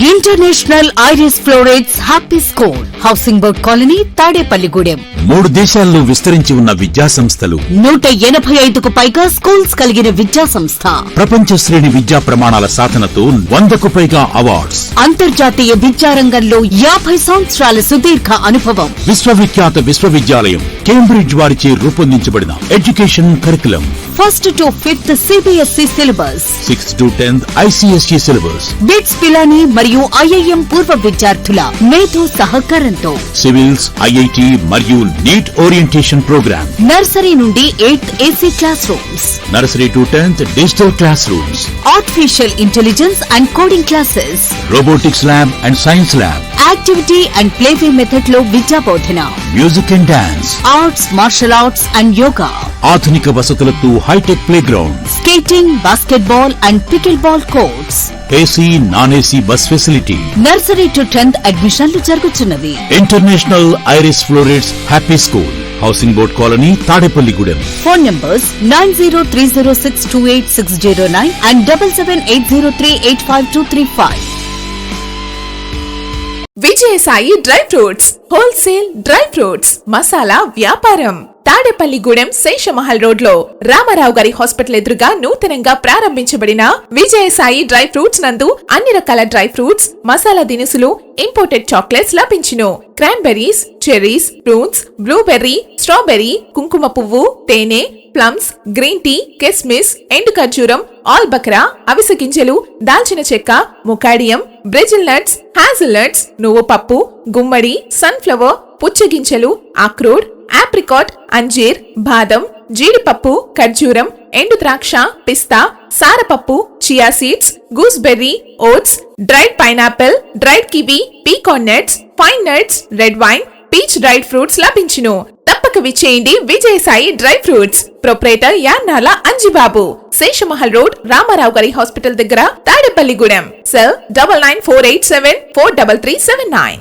International iris florets happy school, housing board colony, Tadepalligudem. 3 దేశాల్లో విస్తరించి ఉన్న విద్యా సంస్థలు, 185కు పైగా స్కూల్స్ కలిగిన విద్యా సంస్థ, ప్రపంచ శ్రేణి విద్యా ప్రమాణాల సాధనతో 100కు పైగా అవార్డ్స్, అంతర్జాతీయ విద్యారంగంలో 50 సంవత్సరాల సుదీర్ఘ అనుభవం. విశ్వవిఖ్యాత విశ్వవిద్యాలయం కేంబ్రిడ్జ్ వారిచే రూపొందించబడిన education curriculum, 1st to 5th CBSE syllabus, 6th to 10th ICSE syllabus, bits Pilani మరియు IIM పూర్వ విద్యార్థుల మేధో సహకారంతో సివిల్స్, IIT మరియు నీట్ ఓరియంటేషన్ ప్రోగ్రామ్, నర్సరీ నుండి 8th AC class rooms, nursery to 10th digital class rooms, Artificial Intelligence and Coding Classes. Robotics Lab and Science Lab. Activity and Playway Method లో విద్యా బోధన. Music and Dance. Arts, Martial Arts and Yoga. ఆధునిక వసతులతో hitech play ground. Skating, Basketball and Pickleball Courts. AC non AC bus facility. Nursery to 10th అడ్మిషన్లు జరుగుతున్నవి. International Iris Florets happy school. Housing board colony Tadepalligudem. Phone numbers 9030628609 and 7780385235. Vijayasai dry fruits wholesale dry fruits masala వ్యాపారం Tadepalligudem Seshamahal road లో రామారావు గారి hospital ఎదురుగా నూతనంగా ప్రారంభించబడిన Vijayasai dry fruits నందు అన్ని రకాల డ్రై ఫ్రూట్స్ మసాలా దినుసులు ఇంపోర్టెడ్ చాక్లెట్స్ లభించును. Cranberries, cherries, fruits, blueberry, strawberry, కుంకుమ పువ్వు, తేనె, ప్లమ్స్, గ్రీన్ టీ, కిస్మిస్, ఎండు ఖర్జూరం, ఆల్ బక్రా, అవిసె గింజలు, దాల్చిన చెక్క, ముకాడియం, బ్రెజిల్ నట్స్, హ్యాజల్ నట్స్, నువ్వు పప్పు, గుమ్మడి, సన్ఫ్లవర్, పుచ్చగింజలు, అక్రోడ్, ఆప్రికాట్, అంజీర్, బాదం, జీడిపప్పు, ఖర్జూరం, ఎండు ద్రాక్ష, పిస్తా, సారపప్పు, chia seeds, gooseberry, oats, dried pineapple, dried kiwi, pecan nuts, pine nuts, red wine, peach dried fruits లభించును. తప్పక విచ్చేయండి Vijayasai dry fruits. Proprietor Yannala Anjibabu, Seshamahal road, Ramarao గారి హాస్పిటల్ దగ్గర, Tadepalligudem. Cell 9948743379.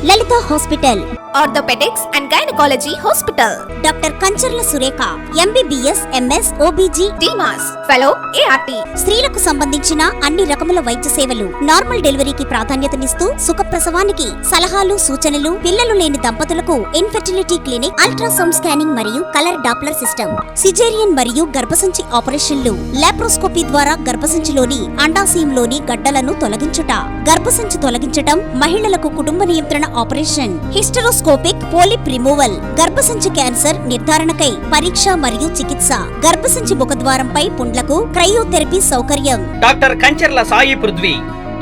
Lalitha hospital, orthopaedics and gynaecology hospital. Doctor Kancharla Surekha, MBBS, MS, OBG, DMAS, fellow, ART. స్త్రీలకు సంబంధించిన అన్ని రకముల వైద్య సేవలు, నార్మల్ డెలివరీకి ప్రాధాన్యతనిస్తూ సుఖప్రసవానికి సలహాలు, సూచనలు, పిల్లలు లేని దంపతులకు ఇన్ఫెర్టిలిటీ క్లినిక్, అల్ట్రాసౌండ్ స్కానింగ్ మరియు కలర్ డాప్లర్ సిస్టమ్, సిజేరియన్ మరియు గర్భసంచి ఆపరేషన్లు, లాప్రోస్కోపీ ద్వారా గర్భసంచిలోని అండాశయంలోని గడ్డలను తొలగించుట, గర్భసంచి తొలగించటం, మహిళలకు కుటుంబ నియంత్రణ ఆపరేషన్, హిస్టరోస్కోపిక్ పోలిప్ రిమూవల్, గర్భసంచి క్యాన్సర్ నిర్ధారణకై పరీక్ష మరియు చికిత్స, గర్భసంచి ముఖద్వారంపై పుండ్లకు క్రయోథెరపీ సౌకర్యం. Doctor Kancharla Sai Prithvi,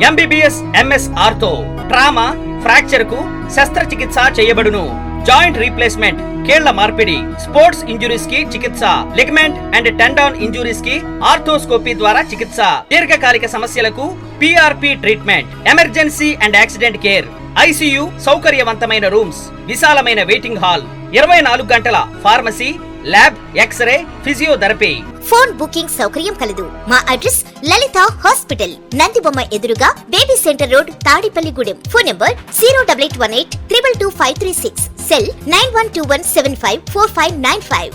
MBBS, MS ortho, trauma, fracture కు శస్త్రచికిత్స చేయబడును. జాయింట్ రీప్లేస్మెంట్, కీళ్ల మార్పిడి, స్పోర్ట్స్ ఇంజురీస్ కి చికిత్స, లిగమెంట్ అండ్ టెండాన్ ఇంజురీస్ కి ఆర్థోస్కోపీ ద్వారా చికిత్స, దీర్ఘకాలిక సమస్యలకు PRP treatment, emergency and accident care, ICU సౌకర్యవంతమైన రూమ్స్, విశాలమైన వెయిటింగ్ హాల్, 24 గంటల pharmacy, lab, x ray, physiotherapy. Phone booking సౌకర్యం కలదు. మా అడ్రస్ లలిత హాస్పిటల్, నందిబొమ్మ ఎదురుగా, baby centre road, Tadepalligudem. Phone number 08818222536. Cell 9121754595.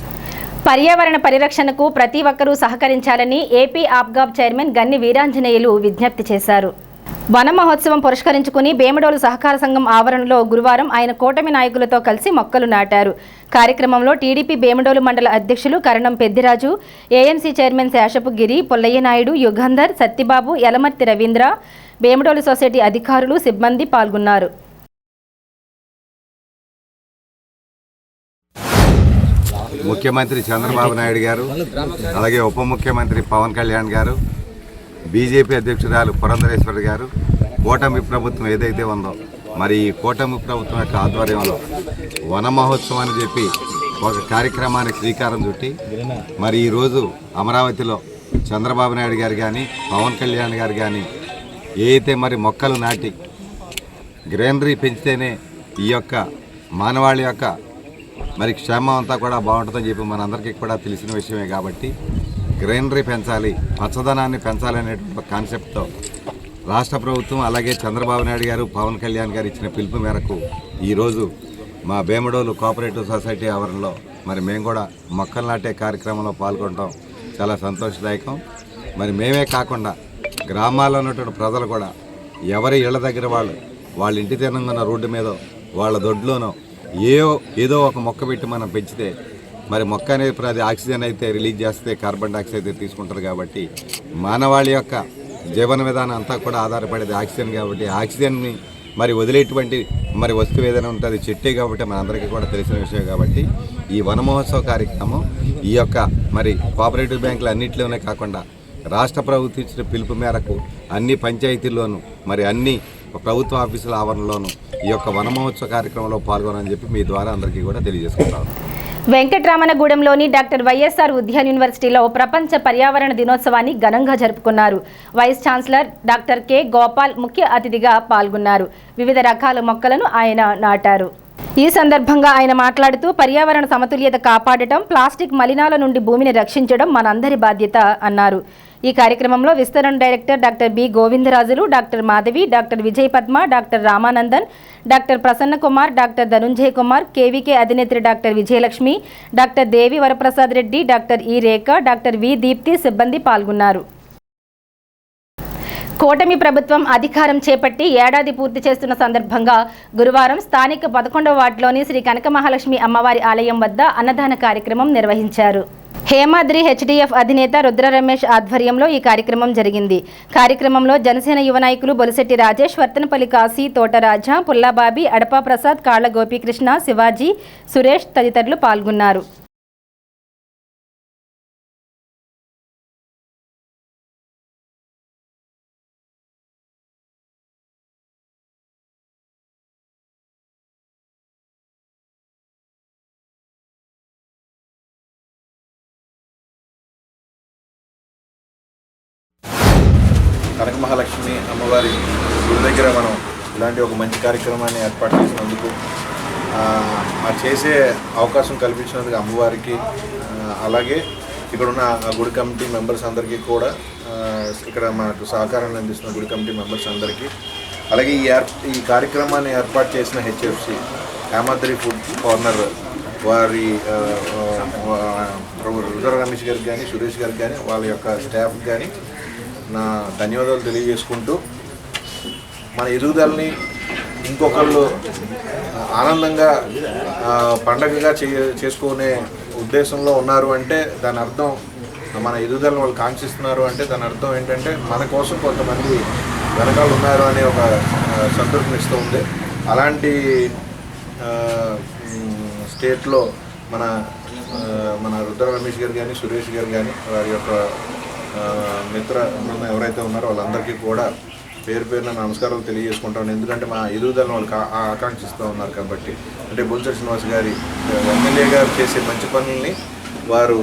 పర్యావరణ పరిరక్షణకు ప్రతి ఒక్కరూ సహకరించాలని ఏపీ ఆప్గాబ్ చైర్మన్ గన్ని వీరాంజనేయులు విజ్ఞప్తి చేశారు. వన మహోత్సవం పురస్కరించుకుని భీమడోలు సహకార సంఘం ఆవరణలో గురువారం ఆయన కూటమి నాయకులతో కలిసి మొక్కలు నాటారు. కార్యక్రమంలో టీడీపీ భీమడోలు మండల అధ్యక్షులు కరణం పెద్దిరాజు, ఏఎంసీ చైర్మన్ శేషపు గిరి, పొల్లయ్య నాయుడు, యుగంధర్, సత్తిబాబు, యలమర్తి రవీంద్ర, భీమడోలు సొసైటీ అధికారులు, సిబ్బంది పాల్గొన్నారు. ముఖ్యమంత్రి చంద్రబాబు నాయుడు గారు, అలాగే ఉప ముఖ్యమంత్రి పవన్ కళ్యాణ్ గారు, బీజేపీ అధ్యక్షురాలు పురంధరేశ్వరి గారు, కూటమి ప్రభుత్వం ఏదైతే ఉందో మరి ఈ కూటమి ప్రభుత్వం యొక్క ఆధ్వర్యంలో వన మహోత్సవం అని చెప్పి ఒక కార్యక్రమానికి శ్రీకారం చుట్టి మరి ఈరోజు అమరావతిలో చంద్రబాబు నాయుడు గారు కానీ పవన్ కళ్యాణ్ గారు కానీ ఏదైతే మరి మొక్కలు నాటి గ్రీనరీ పెంచితేనే ఈ యొక్క మానవాళి యొక్క మరి క్షేమం అంతా కూడా బాగుంటుందని చెప్పి మనందరికీ కూడా తెలిసిన విషయమే. కాబట్టి గ్రీనరీ పెంచాలి, పచ్చదనాన్ని పెంచాలనేటువంటి కాన్సెప్ట్తో రాష్ట్ర ప్రభుత్వం అలాగే చంద్రబాబు నాయుడు గారు పవన్ కళ్యాణ్ గారు ఇచ్చిన పిలుపు మేరకు ఈరోజు మా భీమడోలు కోఆపరేటివ్ సొసైటీ ఆవరణలో మరి మేము కూడా మొక్కలు నాటే కార్యక్రమంలో పాల్గొనడం చాలా సంతోషదాయకం. మరి మేమే కాకుండా గ్రామాల్లో ఉన్నటువంటి ప్రజలు కూడా ఎవరి ఇళ్ల దగ్గర వాళ్ళ ఇంటి తినంగున్న రోడ్డు మీద వాళ్ళ దొడ్లోనో ఏదో ఒక మొక్క పెట్టి మనం పెంచితే మరి మొక్క అనేది అది ఆక్సిజన్ అయితే రిలీజ్ చేస్తే కార్బన్ డైఆక్సైడ్ అయితే తీసుకుంటుంది. కాబట్టి మానవాళి యొక్క జీవన విధానం అంతా కూడా ఆధారపడేది ఆక్సిజన్. కాబట్టి ఆక్సిజన్ని మరి వదిలేటువంటి మరి వస్తువు ఏదైనా ఉంటుంది చెట్టే కాబట్టి మనందరికీ కూడా తెలిసిన విషయం. కాబట్టి ఈ వన మహోత్సవ కార్యక్రమం ఈ యొక్క మరి కోఆపరేటివ్ బ్యాంకులు అన్నింటిలోనే కాకుండా రాష్ట్ర ప్రభుత్వం ఇచ్చిన పిలుపు మేరకు అన్ని పంచాయతీల్లోనూ మరి అన్ని ప్రభుత్వ ఆఫీసుల ఆవరణలోనూ ఈ యొక్క వన మహోత్సవ కార్యక్రమంలో పాల్గొనని చెప్పి మీ ద్వారా అందరికీ కూడా తెలియజేసుకుంటాను. వెంకటరామనగూడెంలోని డాక్టర్ వైఎస్ఆర్ ఉద్యాన్ యూనివర్సిటీలో ప్రపంచ పర్యావరణ దినోత్సవాన్ని ఘనంగా జరుపుకున్నారు. Vice chancellor doctor K Gopal ముఖ్య అతిథిగా పాల్గొన్నారు. వివిధ రకాల మొక్కలను ఆయన నాటారు. ఈ సందర్భంగా ఆయన మాట్లాడుతూ పర్యావరణ సమతుల్యత కాపాడటం, ప్లాస్టిక్ మలినాల నుండి భూమిని రక్షించడం మనందరి బాధ్యత అన్నారు. ఈ కార్యక్రమంలో విస్తరణ director doctor B Govindarajulu, doctor Madhavi, doctor Vijay Padma, doctor Ramanandan, doctor Prasanna Kumar, doctor Dhanunjay Kumar, KVK అధినేత్రి doctor Vijayalakshmi, doctor Devi Varaprasad Reddy, doctor E Rekha, doctor V Deepti సిబ్బంది పాల్గొన్నారు. కూటమి ప్రభుత్వం అధికారం చేపట్టి ఏడాది పూర్తి చేస్తున్న సందర్భంగా గురువారం స్థానిక 11వ వార్డులోని శ్రీ కనక మహాలక్ష్మి అమ్మవారి ఆలయం వద్ద అన్నదాన కార్యక్రమం నిర్వహించారు. హేమాద్రి హెచ్డిఎఫ్ అధినేత రుద్ర రమేష్ ఆధ్వర్యంలో ఈ కార్యక్రమం జరిగింది. కార్యక్రమంలో జనసేన యువ నాయకులు బొలిశెట్టి రాజేష్, వర్తనపల్లి కాశీ, తోటరాజా, పుల్లాబాబి, అడపా ప్రసాద్, కాళ్ల గోపీకృష్ణ, శివాజీ, సురేష్ తదితరులు పాల్గొన్నారు. కనక మహాలక్ష్మి అమ్మవారి గుడి దగ్గర మనం ఇలాంటి ఒక మంచి కార్యక్రమాన్ని ఏర్పాటు చేసినందుకు, ఆ చేసే అవకాశం కల్పించినందుకు అమ్మవారికి, అలాగే ఇక్కడున్న గుడి కమిటీ మెంబర్స్ అందరికీ కూడా, ఇక్కడ మనకు సహకారాన్ని అందిస్తున్న గుడి కమిటీ మెంబర్స్ అందరికీ, అలాగే ఈ కార్యక్రమాన్ని ఏర్పాటు చేసిన హెచ్ఎఫ్సి హేమాద్రి ఫుడ్ కార్నర్ వారి రుద్ర రమేష్ గారికి కానీ, సురేష్ గారికి కానీ, వాళ్ళ యొక్క స్టాఫ్కి కానీ నా ధన్యవాదాలు తెలియజేసుకుంటూ, మన ఎదుగుదలని ఇంకొకళ్ళు ఆనందంగా పండగగా చేసుకునే ఉద్దేశంలో ఉన్నారు అంటే దాని అర్థం, మన ఎదుగుదలను వాళ్ళు కాంక్షిస్తున్నారు అంటే దాని అర్థం ఏంటంటే మన కోసం కొంతమంది వెనకాల ఉన్నారు అనే ఒక సంతృప్తినిస్తూ ఉంది. అలాంటి స్టేట్లో మన రుద్ర రమేష్ గారు కానీ, సురేష్ గారు కానీ, వారి యొక్క మిత్ర ఎవరైతే ఉన్నారో వాళ్ళందరికీ కూడా పేరు పేరున నమస్కారాలు తెలియజేసుకుంటాను. ఎందుకంటే మా ఎదుగుదలను వాళ్ళు ఆకాంక్షిస్తూ ఉన్నారు కాబట్టి. అంటే బొలిశెట్టి శ్రీనివాస్ గారి ఎమ్మెల్యే గారు చేసే మంచి పనుల్ని వారు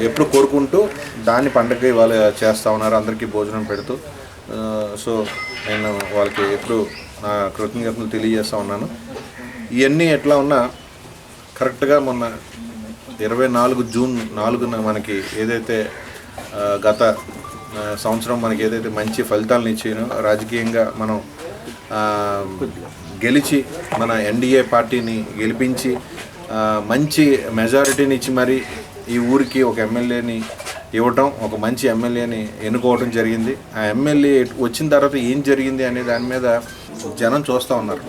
ఎప్పుడు కోరుకుంటూ దాన్ని పండగ వాళ్ళు చేస్తూ ఉన్నారు, అందరికీ భోజనం పెడుతూ. సో నేను వాళ్ళకి ఎప్పుడు నా కృతజ్ఞతలు తెలియజేస్తూ ఉన్నాను. ఇవన్నీ ఎట్లా ఉన్నా కరెక్ట్గా మొన్న 24 జూన్ 4న మనకి ఏదైతే గత సంవత్సరం మనకి ఏదైతే మంచి ఫలితాలను ఇచ్చానో, రాజకీయంగా మనం గెలిచి మన ఎన్డీఏ పార్టీని గెలిపించి మంచి మెజారిటీని ఇచ్చి మరి ఈ ఊరికి ఒక ఎమ్మెల్యేని ఇవ్వటం, ఒక మంచి ఎమ్మెల్యేని ఎన్నుకోవడం జరిగింది. ఆ ఎమ్మెల్యే వచ్చిన తర్వాత ఏం జరిగింది అనే దాని మీద జనం చూస్తూ ఉన్నారు.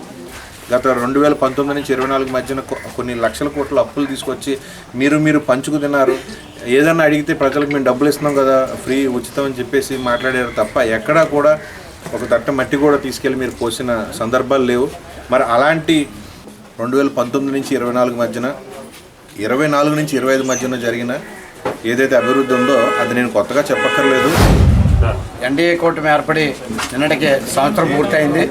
గత 2019 నుంచి 24 మధ్యన కొన్ని లక్షల కోట్ల అప్పులు తీసుకొచ్చి మీరు పంచుకు తిన్నారు. ఏదన్నా అడిగితే ప్రజలకు మేము డబ్బులు ఇస్తున్నాం కదా, ఫ్రీ ఉచితం అని చెప్పేసి మాట్లాడారు తప్ప ఎక్కడా కూడా ఒక తట్ట మట్టి కూడా తీసుకెళ్ళి మీరు పోసిన సందర్భాలు లేవు. మరి అలాంటి 2019 నుంచి 24 మధ్యన, 24 నుంచి 25 మధ్యన జరిగిన ఏదైతే అభివృద్ధి ఉందో అది నేను కొత్తగా చెప్పక్కర్లేదు. ఎన్డీఏ కూటమి ఏర్పడి నిన్నటికి సంవత్సరం పూర్తయింది.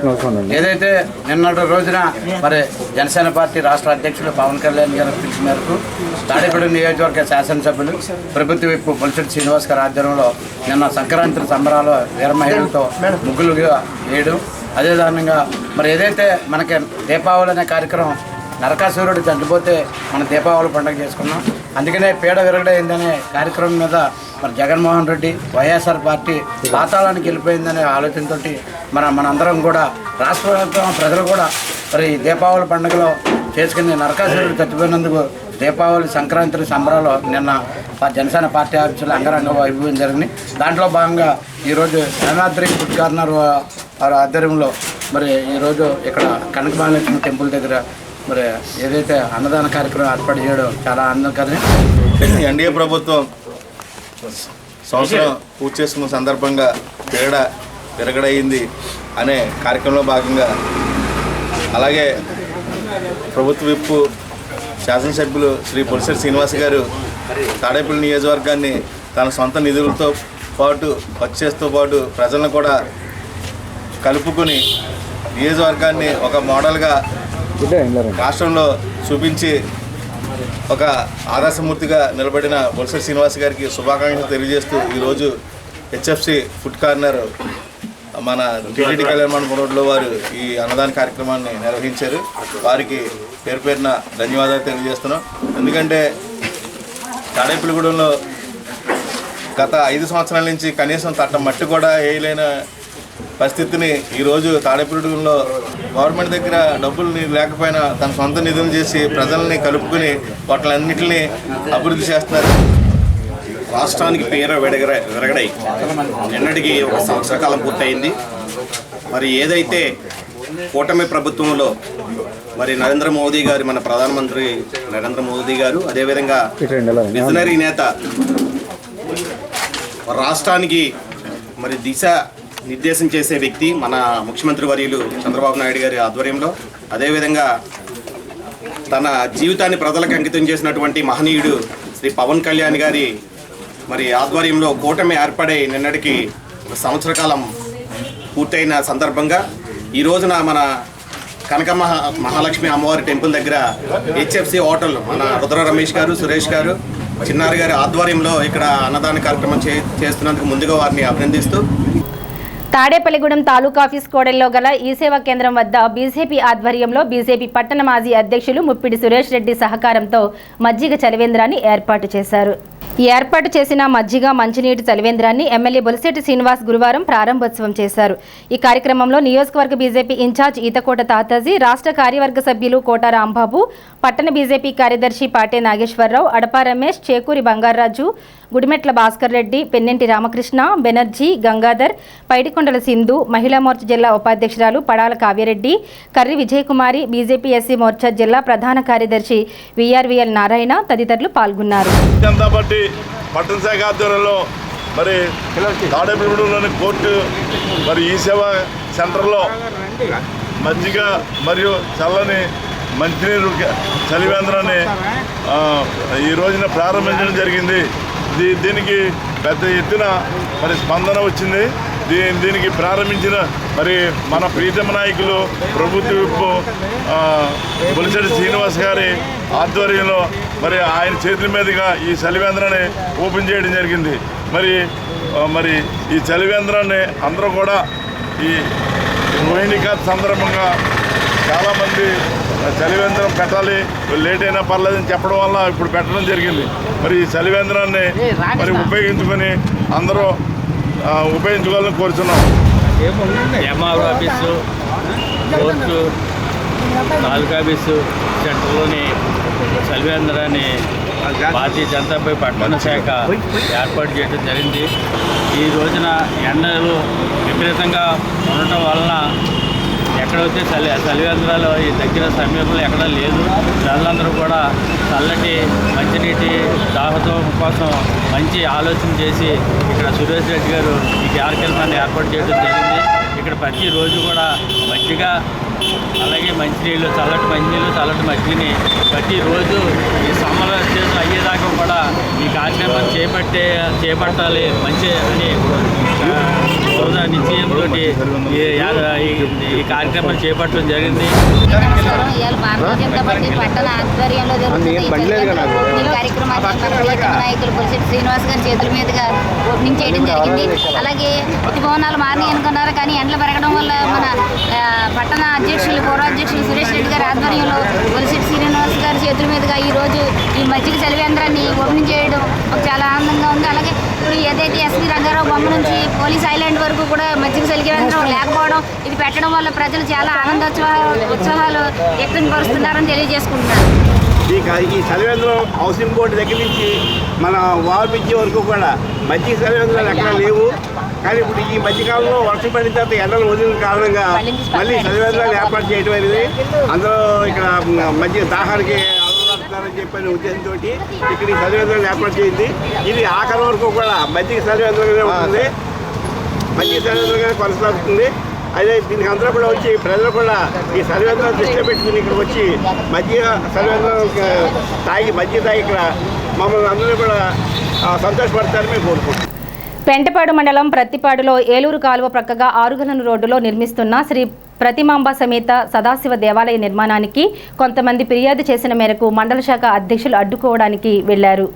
ఏదైతే నిన్నటి రోజున మరి జనసేన పార్టీ రాష్ట్ర అధ్యక్షులు పవన్ కళ్యాణ్ గారి పిలుపు మేరకు తాడేపల్లి నియోజకవర్గ శాసనసభ్యులు ప్రభుత్వ విప్పు బొలిశెట్టి శ్రీనివాస్ గారి ఆధ్వర్యంలో నిన్న సంక్రాంతి సంబరాలు వీరమహిళలతో ముగ్గులుగా వేయడం, అదేవిధంగా మరి ఏదైతే మనకి దీపావళి అనే కార్యక్రమం నరకాసురుడు చనిపోతే మన దీపావళి పండుగ చేసుకున్నాం. అందుకనే పీడ విరగడైందనే కార్యక్రమం మీద మరి జగన్మోహన్ రెడ్డి వైఎస్ఆర్ పార్టీ పాతాళానికి వెళ్ళిపోయిందనే ఆలోచనతో మనందరం కూడా రాష్ట్ర వ్యాప్తంగా ప్రజలు కూడా మరి దీపావళి పండుగలో చేసుకుని నరకాసురుడు చచ్చిపోయినందుకు దీపావళి సంక్రాంతి సంబరాలు నిన్న జనసేన పార్టీ ఆఫీసులో అంగరంగ వైభవం జరిగింది. దాంట్లో భాగంగా ఈరోజు హేమాద్రి ఫుడ్ కార్నర్ వారి ఆధ్వర్యంలో మరి ఈరోజు ఇక్కడ కనక మహాలక్ష్మి టెంపుల్ దగ్గర మరి ఏదైతే అన్నదాన కార్యక్రమం ఏర్పాటు చేయడం చాలా ఆనందకరం. ఎన్డీఏ ప్రభుత్వం సంవత్సరం పూర్తి చేసుకున్న సందర్భంగా పీడ విరగడయింది అనే కార్యక్రమంలో భాగంగా, అలాగే ప్రభుత్వ విప్పు శాసనసభ్యులు శ్రీ బొలిశెట్టి శ్రీనివాస్ గారు తాడేపల్లి నియోజకవర్గాన్ని తన సొంత నిధులతో పాటు వచ్చేతో పాటు ప్రజలను కూడా కలుపుకొని నియోజకవర్గాన్ని ఒక మోడల్గా రాష్ట్రంలో చూపించి ఒక ఆదర్శమూర్తిగా నిలబడిన బొలిశెట్టి శ్రీనివాస్ గారికి శుభాకాంక్షలు తెలియజేస్తూ ఈరోజు హెచ్ఎఫ్సి ఫుడ్ కార్నర్ మన టీటీడీ కళ్యాణ మండపం రోడ్లో వారు ఈ అన్నదాన కార్యక్రమాన్ని నిర్వహించారు. వారికి పేరు పేరున ధన్యవాదాలు తెలియజేస్తున్నాం. ఎందుకంటే తాడేపల్లిగూడెంలో గత 5 సంవత్సరాల నుంచి కనీసం తట్ట మట్టి కూడా వేయలేని పరిస్థితిని ఈరోజు తాడేపల్లిగూడెంలో గవర్నమెంట్ దగ్గర డబ్బులు లేకపోయినా తన సొంత నిధులు చేసి ప్రజల్ని కలుపుకుని వాటిలన్నింటినీ అభివృద్ధి చేస్తున్నారు. రాష్ట్రానికి పేరు విరగడై నిన్నటికి ఒక సంవత్సర కాలం పూర్తయింది. మరి ఏదైతే కూటమి ప్రభుత్వంలో మరి నరేంద్ర మోదీ గారు, మన ప్రధానమంత్రి నరేంద్ర మోదీ గారు, అదేవిధంగా విజనరీ నేత రాష్ట్రానికి మరి దిశ నిర్దేశం చేసే వ్యక్తి మన ముఖ్యమంత్రి వర్యులు చంద్రబాబు నాయుడు గారి ఆధ్వర్యంలో, అదేవిధంగా తన జీవితాన్ని ప్రజలకు అంకితం చేసినటువంటి మహనీయుడు శ్రీ పవన్ కళ్యాణ్ గారి మరి ఆధ్వర్యంలో కూటమి ఏర్పడే నిన్నటికి ఒక సంవత్సర కాలం పూర్తయిన సందర్భంగా ఈ రోజున మన కనక మహాలక్ష్మి అమ్మవారి టెంపుల్ దగ్గర హెచ్ఎఫ్సి హోటల్ మన రుద్ర రమేష్ గారు, సురేష్ గారు, చిన్నారి గారి ఆధ్వర్యంలో ఇక్కడ అన్నదాన కార్యక్రమం చేస్తున్నందుకు ముందుగా వారిని అభినందిస్తూ, తాడేపల్లిగూడెం తాలూకా ఆఫీస్ కోడెల్లో గల ఈ సేవా కేంద్రం వద్ద బీజేపీ ఆధ్వర్యంలో బీజేపీ పట్టణ మాజీ అధ్యక్షులు ముప్పిడి సురేష్ రెడ్డి సహకారంతో మజ్జిగ చలివేంద్రాన్ని ఏర్పాటు చేశారు. ఈ ఏర్పాటు చేసిన మజ్జిగ మంచినీటి చలివేంద్రాన్ని ఎమ్మెల్యే బొలిశెట్టి శ్రీనివాస్ గురువారం ప్రారంభోత్సవం చేశారు. ఈ కార్యక్రమంలో నియోజకవర్గ బీజేపీ ఇన్ఛార్జ్ ఈతకోట తాతాజీ, రాష్ట్ర కార్యవర్గ సభ్యులు కోట రాంబాబు, పట్టణ బీజేపీ కార్యదర్శి పాటే నాగేశ్వరరావు, అడపా రమేష్, చేకూరి బంగారాజు, గుడిమెట్ల భాస్కర్ రెడ్డి, పెన్నెంటి రామకృష్ణ, బెనర్జీ, గంగాధర్, పైడికొండల సింధు, మహిళా మోర్చా జిల్లా ఉపాధ్యక్షురాలు పడాల కావ్యరెడ్డి, కర్రి విజయకుమారి, బీజేపీ ఎస్సీ మోర్చా జిల్లా ప్రధాన కార్యదర్శి విఆర్వీఎల్ నారాయణ తదితరులు పాల్గొన్నారు. పట్టణ శాఖ ఆధ్వర్యంలో మరి తాడేపల్లిగూడెంలోని కోర్టు మరి ఈ సేవా సెంటర్లో మజ్జిగ మరియు చల్లని మంచినీరు చలివేంద్రాన్ని ఈ రోజున ప్రారంభించడం జరిగింది. దీనికి పెద్ద ఎత్తున మరి స్పందన వచ్చింది. దీనికి ప్రారంభించిన మరి మన ప్రీతమ నాయకులు ప్రభుత్వ విప్పు బొలిశెట్టి శ్రీనివాస్ గారి ఆధ్వర్యంలో మరి ఆయన చేతుల మీదుగా ఈ చలివేంద్రాన్ని ఓపెన్ చేయడం జరిగింది. మరి ఈ చలివేంద్రాన్ని అందరూ కూడా ఈ రోహిణి ఖాత్ సందర్భంగా చాలామంది చలివేంద్రం పెట్టాలి, లేట్ అయినా పర్లేదని చెప్పడం వల్ల ఇప్పుడు పెట్టడం జరిగింది. మరి ఈ చలివేంద్రాన్ని మరి ఉపయోగించుకొని అందరూ ఉపయోగించుకోవాలని కోరుతున్నాం. ఎంఆర్ఓ ఆఫీసు, కోర్టు, తాలూకా ఆఫీసు సెంటర్లోని చలివేంద్రాన్ని భారతీయ జనతా పార్టీ పట్టణ శాఖ ఏర్పాటు చేయడం జరిగింది. ఈ రోజున ఎండలు విపరీతంగా ఉండటం వలన ఎక్కడైతే చలివేంద్రాలు ఈ దగ్గర సమీపంలో ఎక్కడా లేదు. ప్రజలందరూ కూడా చల్లటి మంచినీటి దాహతం కోసం మంచి ఆలోచన చేసి ఇక్కడ సురేష్ రెడ్డి గారు ఈ కార్యక్రమాన్ని ఏర్పాటు చేయడం జరిగింది. ఇక్కడ ప్రతిరోజు కూడా మజ్జిగ, అలాగే మంచినీళ్ళు, చల్లటి మంచినీళ్ళు, చల్లటి మజ్జిగని ప్రతిరోజు ఈ సమ్మర్ సీజన్ అయ్యేదాకా కూడా ఈ కార్యక్రమాన్ని చేపట్టాలి మంచి అని నిశ్చయంతో ఈ కార్యక్రమం చేపట్టడం జరిగింది. భారతీయ జనతా పార్టీ పట్టణ ఆధ్వర్యంలో జరుగుతుంది ఈ కార్యక్రమాన్ని నాయకులు బొలిశెట్టి శ్రీనివాస్ గారి చేతుల మీదుగా ఓపెనింగ్ చేయడం జరిగింది. అలాగే ఋతుపవనాలు మారినాయి అనుకున్నారు, కానీ ఎండలు పెరగడం వల్ల మన పట్టణ అధ్యక్షులు, పౌరాధ్యక్షులు సురేష్ రెడ్డి గారి ఆధ్వర్యంలో బొలిశెట్టి శ్రీనివాస్ గారి చేతుల మీదుగా ఈరోజు ఈ మజ్జిగ చలివేంద్రాన్ని ఓపెనింగ్ చేయడం చాలా ఆనందంగా ఉంది. అలాగే ఇప్పుడు ఏదైతే ఎస్పీ రంగారావు బొమ్మ నుంచి పోలీస్ ఐలాండ్ వరకు కూడా మజ్జిగ చలివేంద్రం లేకపోవడం, ఇది పెట్టడం వల్ల ప్రజలు చాలా ఉత్సాహాలు వ్యక్తం పరుస్తున్నారని తెలియజేసుకుంటున్నారు. ఈ చలివేంద్రం హౌసింగ్ బోర్డు దగ్గర నుంచి మన వాల్ బ్రిడ్జి వరకు కూడా మజ్జిగ చలివేంద్రాలు ఎక్కడ లేవు. కానీ ఇప్పుడు ఈ మధ్యకాలంలో వర్షం పడిన తర్వాత ఎండలు వదిలిన కారణంగా మళ్ళీ చలివేంద్రాలు ఏర్పాటు చేయడం అనేది అందరూ ఇక్కడ మధ్య దాహానికి అలవాటుతారని చెప్పిన ఉద్దేశంతో ఇక్కడ ఈ చలివేంద్రాలు ఏర్పాటు చేయింది. ఇది ఆఖరి వరకు కూడా మజ్జిగ చలివేంద్రంగానే ఉంటుంది, మజ్జిగ చలివేంద్రంగానే కొనసాగుతుంది. అదే దీనికి అందరూ కూడా వచ్చి ప్రజలు కూడా ఈ చలివేంద్రాలు దృష్టిలో పెట్టుకుని ఇక్కడ వచ్చి మజ్జిగ చలివేంద్రం మజ్జిగ తాగి ఇక్కడ మమ్మల్ని అందరూ కూడా సంతోషపడతారని మేము కోరుకుంటున్నాం. పెంటపాడు మండలం ప్రత్తిపాడులో ఏలూరు కాలువ ప్రక్కగా ఆరుగలను రోడ్డులో నిర్మిస్తున్న శ్రీ ప్రతిమాంబ సమేత సదాశివ దేవాలయ నిర్మాణానికి కొంతమంది ఫిర్యాదు చేసిన మేరకు మండల శాఖ అధ్యక్షులు అడ్డుకోవడానికి వెళ్లారు.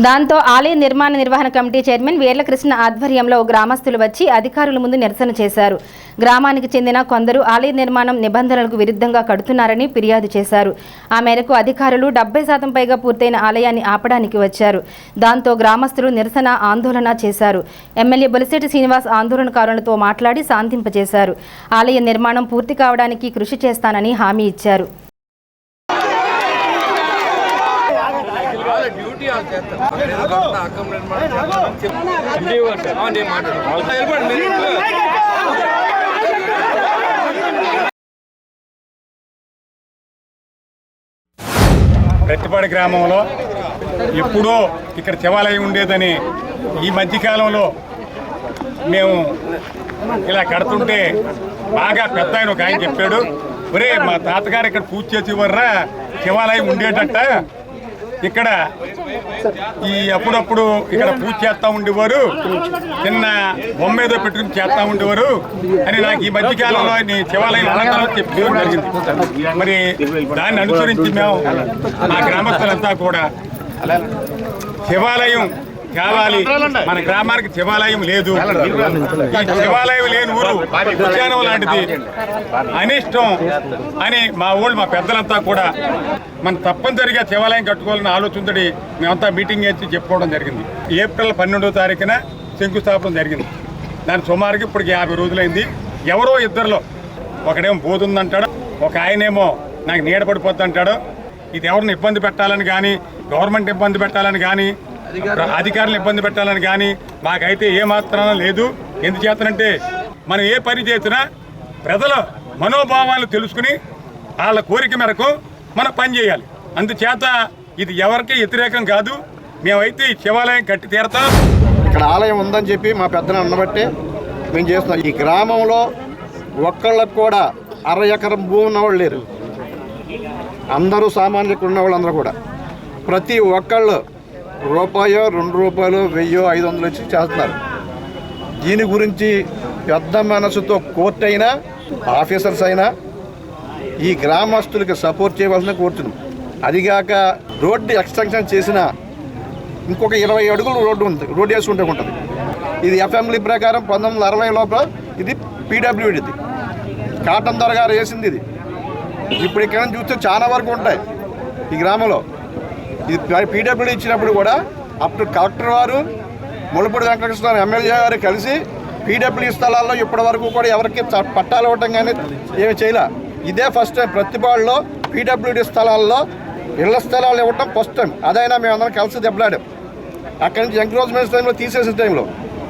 దాంతో ఆలయ నిర్మాణ నిర్వహణ కమిటీ చైర్మన్ వీర్లకృష్ణ ఆధ్వర్యంలో గ్రామస్తులు వచ్చి అధికారుల ముందు నిరసన చేశారు. గ్రామానికి చెందిన కొందరు ఆలయ నిర్మాణం నిబంధనలకు విరుద్ధంగా కడుతున్నారని ఫిర్యాదు చేశారు. ఆ మేరకు అధికారులు 70% పైగా పూర్తయిన ఆలయాన్ని ఆపడానికి వచ్చారు. దాంతో గ్రామస్తులు నిరసన ఆందోళన చేశారు. ఎమ్మెల్యే బొలిశెట్టి శ్రీనివాస్ ఆందోళనకారులతో మాట్లాడి శాంతింపజేశారు. ఆలయ నిర్మాణం పూర్తి కావడానికి కృషి చేస్తానని హామీ ఇచ్చారు. ప్రత్తిపాడు గ్రామంలో ఎప్పుడో ఇక్కడ శివాలయం ఉండేదని ఈ మధ్యకాలంలో మేము ఇలా కడుతుంటే బాగా పెద్ద ఆయన ఒక ఆయన చెప్పాడు, ఒరే మా తాతగారు ఇక్కడ పూజ చేసేవర్రా శివాలయం ఉండేటట్ట, ఇక్కడ ఈ అప్పుడప్పుడు ఇక్కడ పూజ చేస్తూ ఉండేవారు, చిన్న బొమ్మ ఏదో పెట్టుకుని చేస్తూ ఉండేవారు అని నాకు ఈ మధ్యకాలంలో శివాలయం అలంకారం చెప్పడం జరిగింది. మరి దాన్ని అనుసరించి మేము మా గ్రామస్తులంతా కూడా శివాలయం కావాలి, మన గ్రామానికి శివాలయం లేదు, ఈ శివాలయం లేని ఊరు ఉద్యానం లాంటిది అనిష్టం అని మా పెద్దలంతా కూడా మన తప్పనిసరిగా శివాలయం కట్టుకోవాలని ఆలోచనతో మేమంతా మీటింగ్ చేసి చెప్పుకోవడం జరిగింది. ఏప్రిల్ 12వ తారీఖున శంకుస్థాపన జరిగింది. దాని సుమారుగా ఇప్పటికి 50 రోజులైంది. ఎవరో ఇద్దరిలో ఒకడేమో పోతుందంటాడు, ఒక ఆయనేమో నాకు నీడ పడిపోద్ది అంటాడు. ఇది ఎవరిని ఇబ్బంది పెట్టాలని కానీ, గవర్నమెంట్ ఇబ్బంది పెట్టాలని కానీ, అధికారులు ఇబ్బంది పెట్టాలని కానీ మాకైతే ఏమాత్రం లేదు. ఎందుచేతనంటే మనం ఏ పని చేసినా ప్రజల మనోభావాలు తెలుసుకుని వాళ్ళ కోరిక మేరకు మనం పని చేయాలి. అందుచేత ఇది ఎవరికి వ్యతిరేకం కాదు. మేమైతే ఈ శివాలయం కట్టి తీరతాం. ఇక్కడ ఆలయం ఉందని చెప్పి మా పెద్దలు అన్నబట్టే మేము చేస్తున్నాం. ఈ గ్రామంలో ఒక్కళ్ళకు కూడా 60 ఎకరం భూమి ఉన్నవాళ్ళు లేరు. అందరూ సామాన్యులు ఉన్న వాళ్ళందరూ కూడా ప్రతి ఒక్కళ్ళు రూపాయో 2 రూపాయలు 1000 500 వచ్చి చేస్తున్నారు. దీని గురించి పెద్ద మనసుతో కోర్టు అయినా ఆఫీసర్స్ అయినా ఈ గ్రామస్తులకి సపోర్ట్ చేయవలసిన కోరుతున్నాం. అదిగాక రోడ్డు ఎక్స్టెన్షన్ చేసిన ఇంకొక 20 అడుగులు రోడ్డు ఉంది, రోడ్డు వేసుకుంటే ఉంటుంది. ఇది ఎఫ్ఎంలీ ప్రకారం 1960 లోపల ఇది పీడబ్ల్యూడిది కాటన్ దొర గారు వేసింది. ఇది ఇప్పుడు ఇక్కడ చూస్తే చాలా వరకు ఉంటాయి ఈ గ్రామంలో. ఇది పీడబ్ల్యూడీ ఇచ్చినప్పుడు కూడా అప్పుడు కలెక్టర్ వారు ములపూడి వెంకటకృష్ణ ఎమ్మెల్యే గారు కలిసి పీడబ్ల్యూడీ స్థలాల్లో ఇప్పటి వరకు కూడా ఎవరికి పట్టాలు ఇవ్వటం కానీ ఏమి చేయలే. ఇదే ఫస్ట్ టైం ప్రతిపాడులో పీడబ్ల్యూడీ స్థలాల్లో ఇళ్ల స్థలాలు ఇవ్వటం ఫస్ట్ టైం. అదైనా మేము అందరం కలిసి దెబ్బలాడాం. అక్కడి నుంచి ఎంక్రోచ్మెంట్స్ టైంలో తీసేసిన టైంలో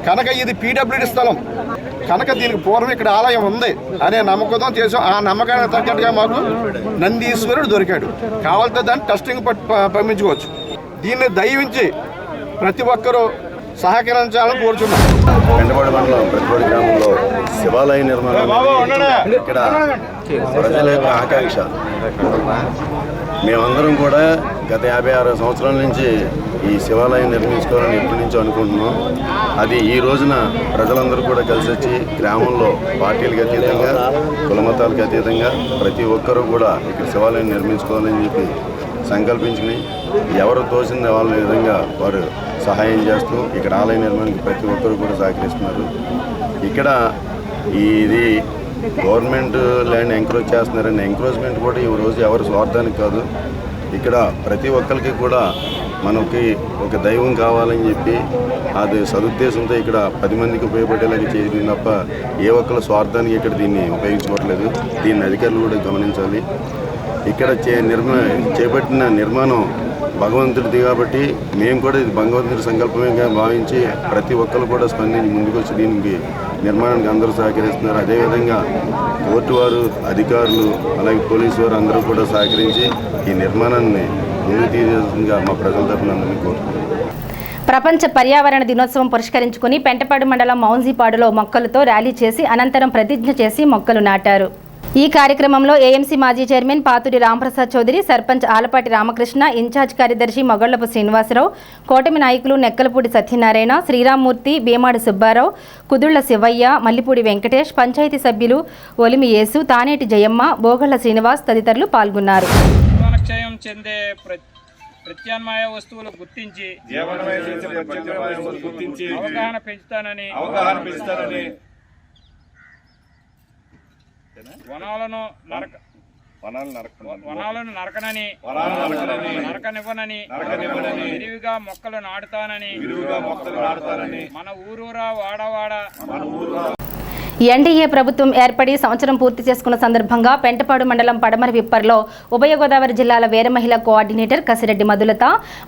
కనుక ఇది పీడబ్ల్యూడీ స్థలం కనుక దీనికి పూర్వం ఇక్కడ ఆలయం ఉంది అనే నమ్మకంతో చేసాం. ఆ నమ్మకానికి తగ్గట్టుగా మాకు నందీశ్వరుడు దొరికాడు. కావాలంటే దాన్ని టెస్టింగ్ పంపించుకోవచ్చు. దీన్ని దయవించి ప్రతి ఒక్కరూ సహకరించాలని కోరుచున్నాం. పెంటపాడు మండలం ప్రతిపాడు గ్రామంలో శివాలయ నిర్మాణం ఇక్కడ ప్రజల యొక్క ఆకాంక్ష. మేమందరం కూడా గత 56 సంవత్సరాల నుంచి ఈ శివాలయం నిర్మించుకోవాలని ఎప్పటి నుంచో అనుకుంటున్నాం. అది ఈ రోజున ప్రజలందరూ కూడా కలిసి వచ్చి గ్రామంలో పార్టీలకు అతీతంగా కులమతాలకు అతీతంగా ప్రతి ఒక్కరూ కూడా ఇక్కడ శివాలయం నిర్మించుకోవాలని చెప్పి సంకల్పించుకుని ఎవరు తోచిన వాళ్ళ విధంగా వారు సహాయం చేస్తూ ఇక్కడ ఆలయ నిర్మాణానికి ప్రతి ఒక్కరు కూడా సహకరిస్తున్నారు. ఇక్కడ ఇది గవర్నమెంట్ ల్యాండ్ ఎంక్రోచ్ చేస్తున్నారని ఎంక్రోచ్మెంట్ కూడా ఈ రోజు ఎవరు స్వార్థానికి కాదు. ఇక్కడ ప్రతి ఒక్కరికి కూడా మనకి ఒక దైవం కావాలని చెప్పి అది సదుద్దేశంతో ఇక్కడ 10 మందికి ఉపయోగపడేలాగా చేసింది తప్ప ఏ ఒక్కరు స్వార్థానికి ఇక్కడ దీన్ని ఉపయోగించుకోవట్లేదు. దీన్ని అధికారులు కూడా గమనించాలి. ఇక్కడ చేపట్టిన నిర్మాణం భగవంతుడిది కాబట్టి మేము కూడా ఇది భగవంతుడి సంకల్పంగా భావించి ప్రతి ఒక్కరు కూడా స్పందించి ముందుకొచ్చి దీనికి నిర్మాణానికి అందరూ సహకరిస్తున్నారు. అదేవిధంగా కోర్టు వారు, అధికారులు, అలాగే పోలీసు వారు అందరూ కూడా సహకరించి ఈ నిర్మాణాన్ని ముందుకు తీసేందుగా మా ప్రజల తరఫున అందరినీ కోరుతున్నాను. ప్రపంచ పర్యావరణ దినోత్సవం పురస్కరించుకుని పెంటపాడు మండలం మౌన్జీపాడులో మొక్కలతో ర్యాలీ చేసి అనంతరం ప్రతిజ్ఞ చేసి మొక్కలు నాటారు. ఈ కార్యక్రమంలో ఏఎంసీ మాజీ చైర్మన్ పాతూరి రాంప్రసాద్ చౌదరి, సర్పంచ్ ఆలపాటి రామకృష్ణ, ఇన్ఛార్జ్ కార్యదర్శి మొగళ్లపు శ్రీనివాసరావు, కూటమి నాయకులు నెక్కలపూడి సత్యనారాయణ, శ్రీరామ్మూర్తి, భీమాడు సుబ్బారావు, కుదుళ్ల శివయ్య, మల్లిపూడి వెంకటేష్, పంచాయతీ సభ్యులు ఒలిమి యేసు, తానేటి జయమ్మ, బోగళ్ల శ్రీనివాస్ తదితరులు పాల్గొన్నారు. ప్రత్యామ్నాయ వస్తువులు గుర్తించి అవగాహన పెంచుతానని వనాలను నరకనని నరకనివ్వనని విరివిగా మొక్కలు నాటుతానని మన ఊరూరా వాడవాడ ఎన్డీఏ ప్రభుత్వం ఏర్పడి సంవత్సరం పూర్తి చేసుకున్న సందర్భంగా పెంటపాడు మండలం పడమర విప్పర్లో ఉభయ గోదావరి జిల్లాల వీర మహిళా కోఆర్డినేటర్ కసిరెడ్డి మధులత,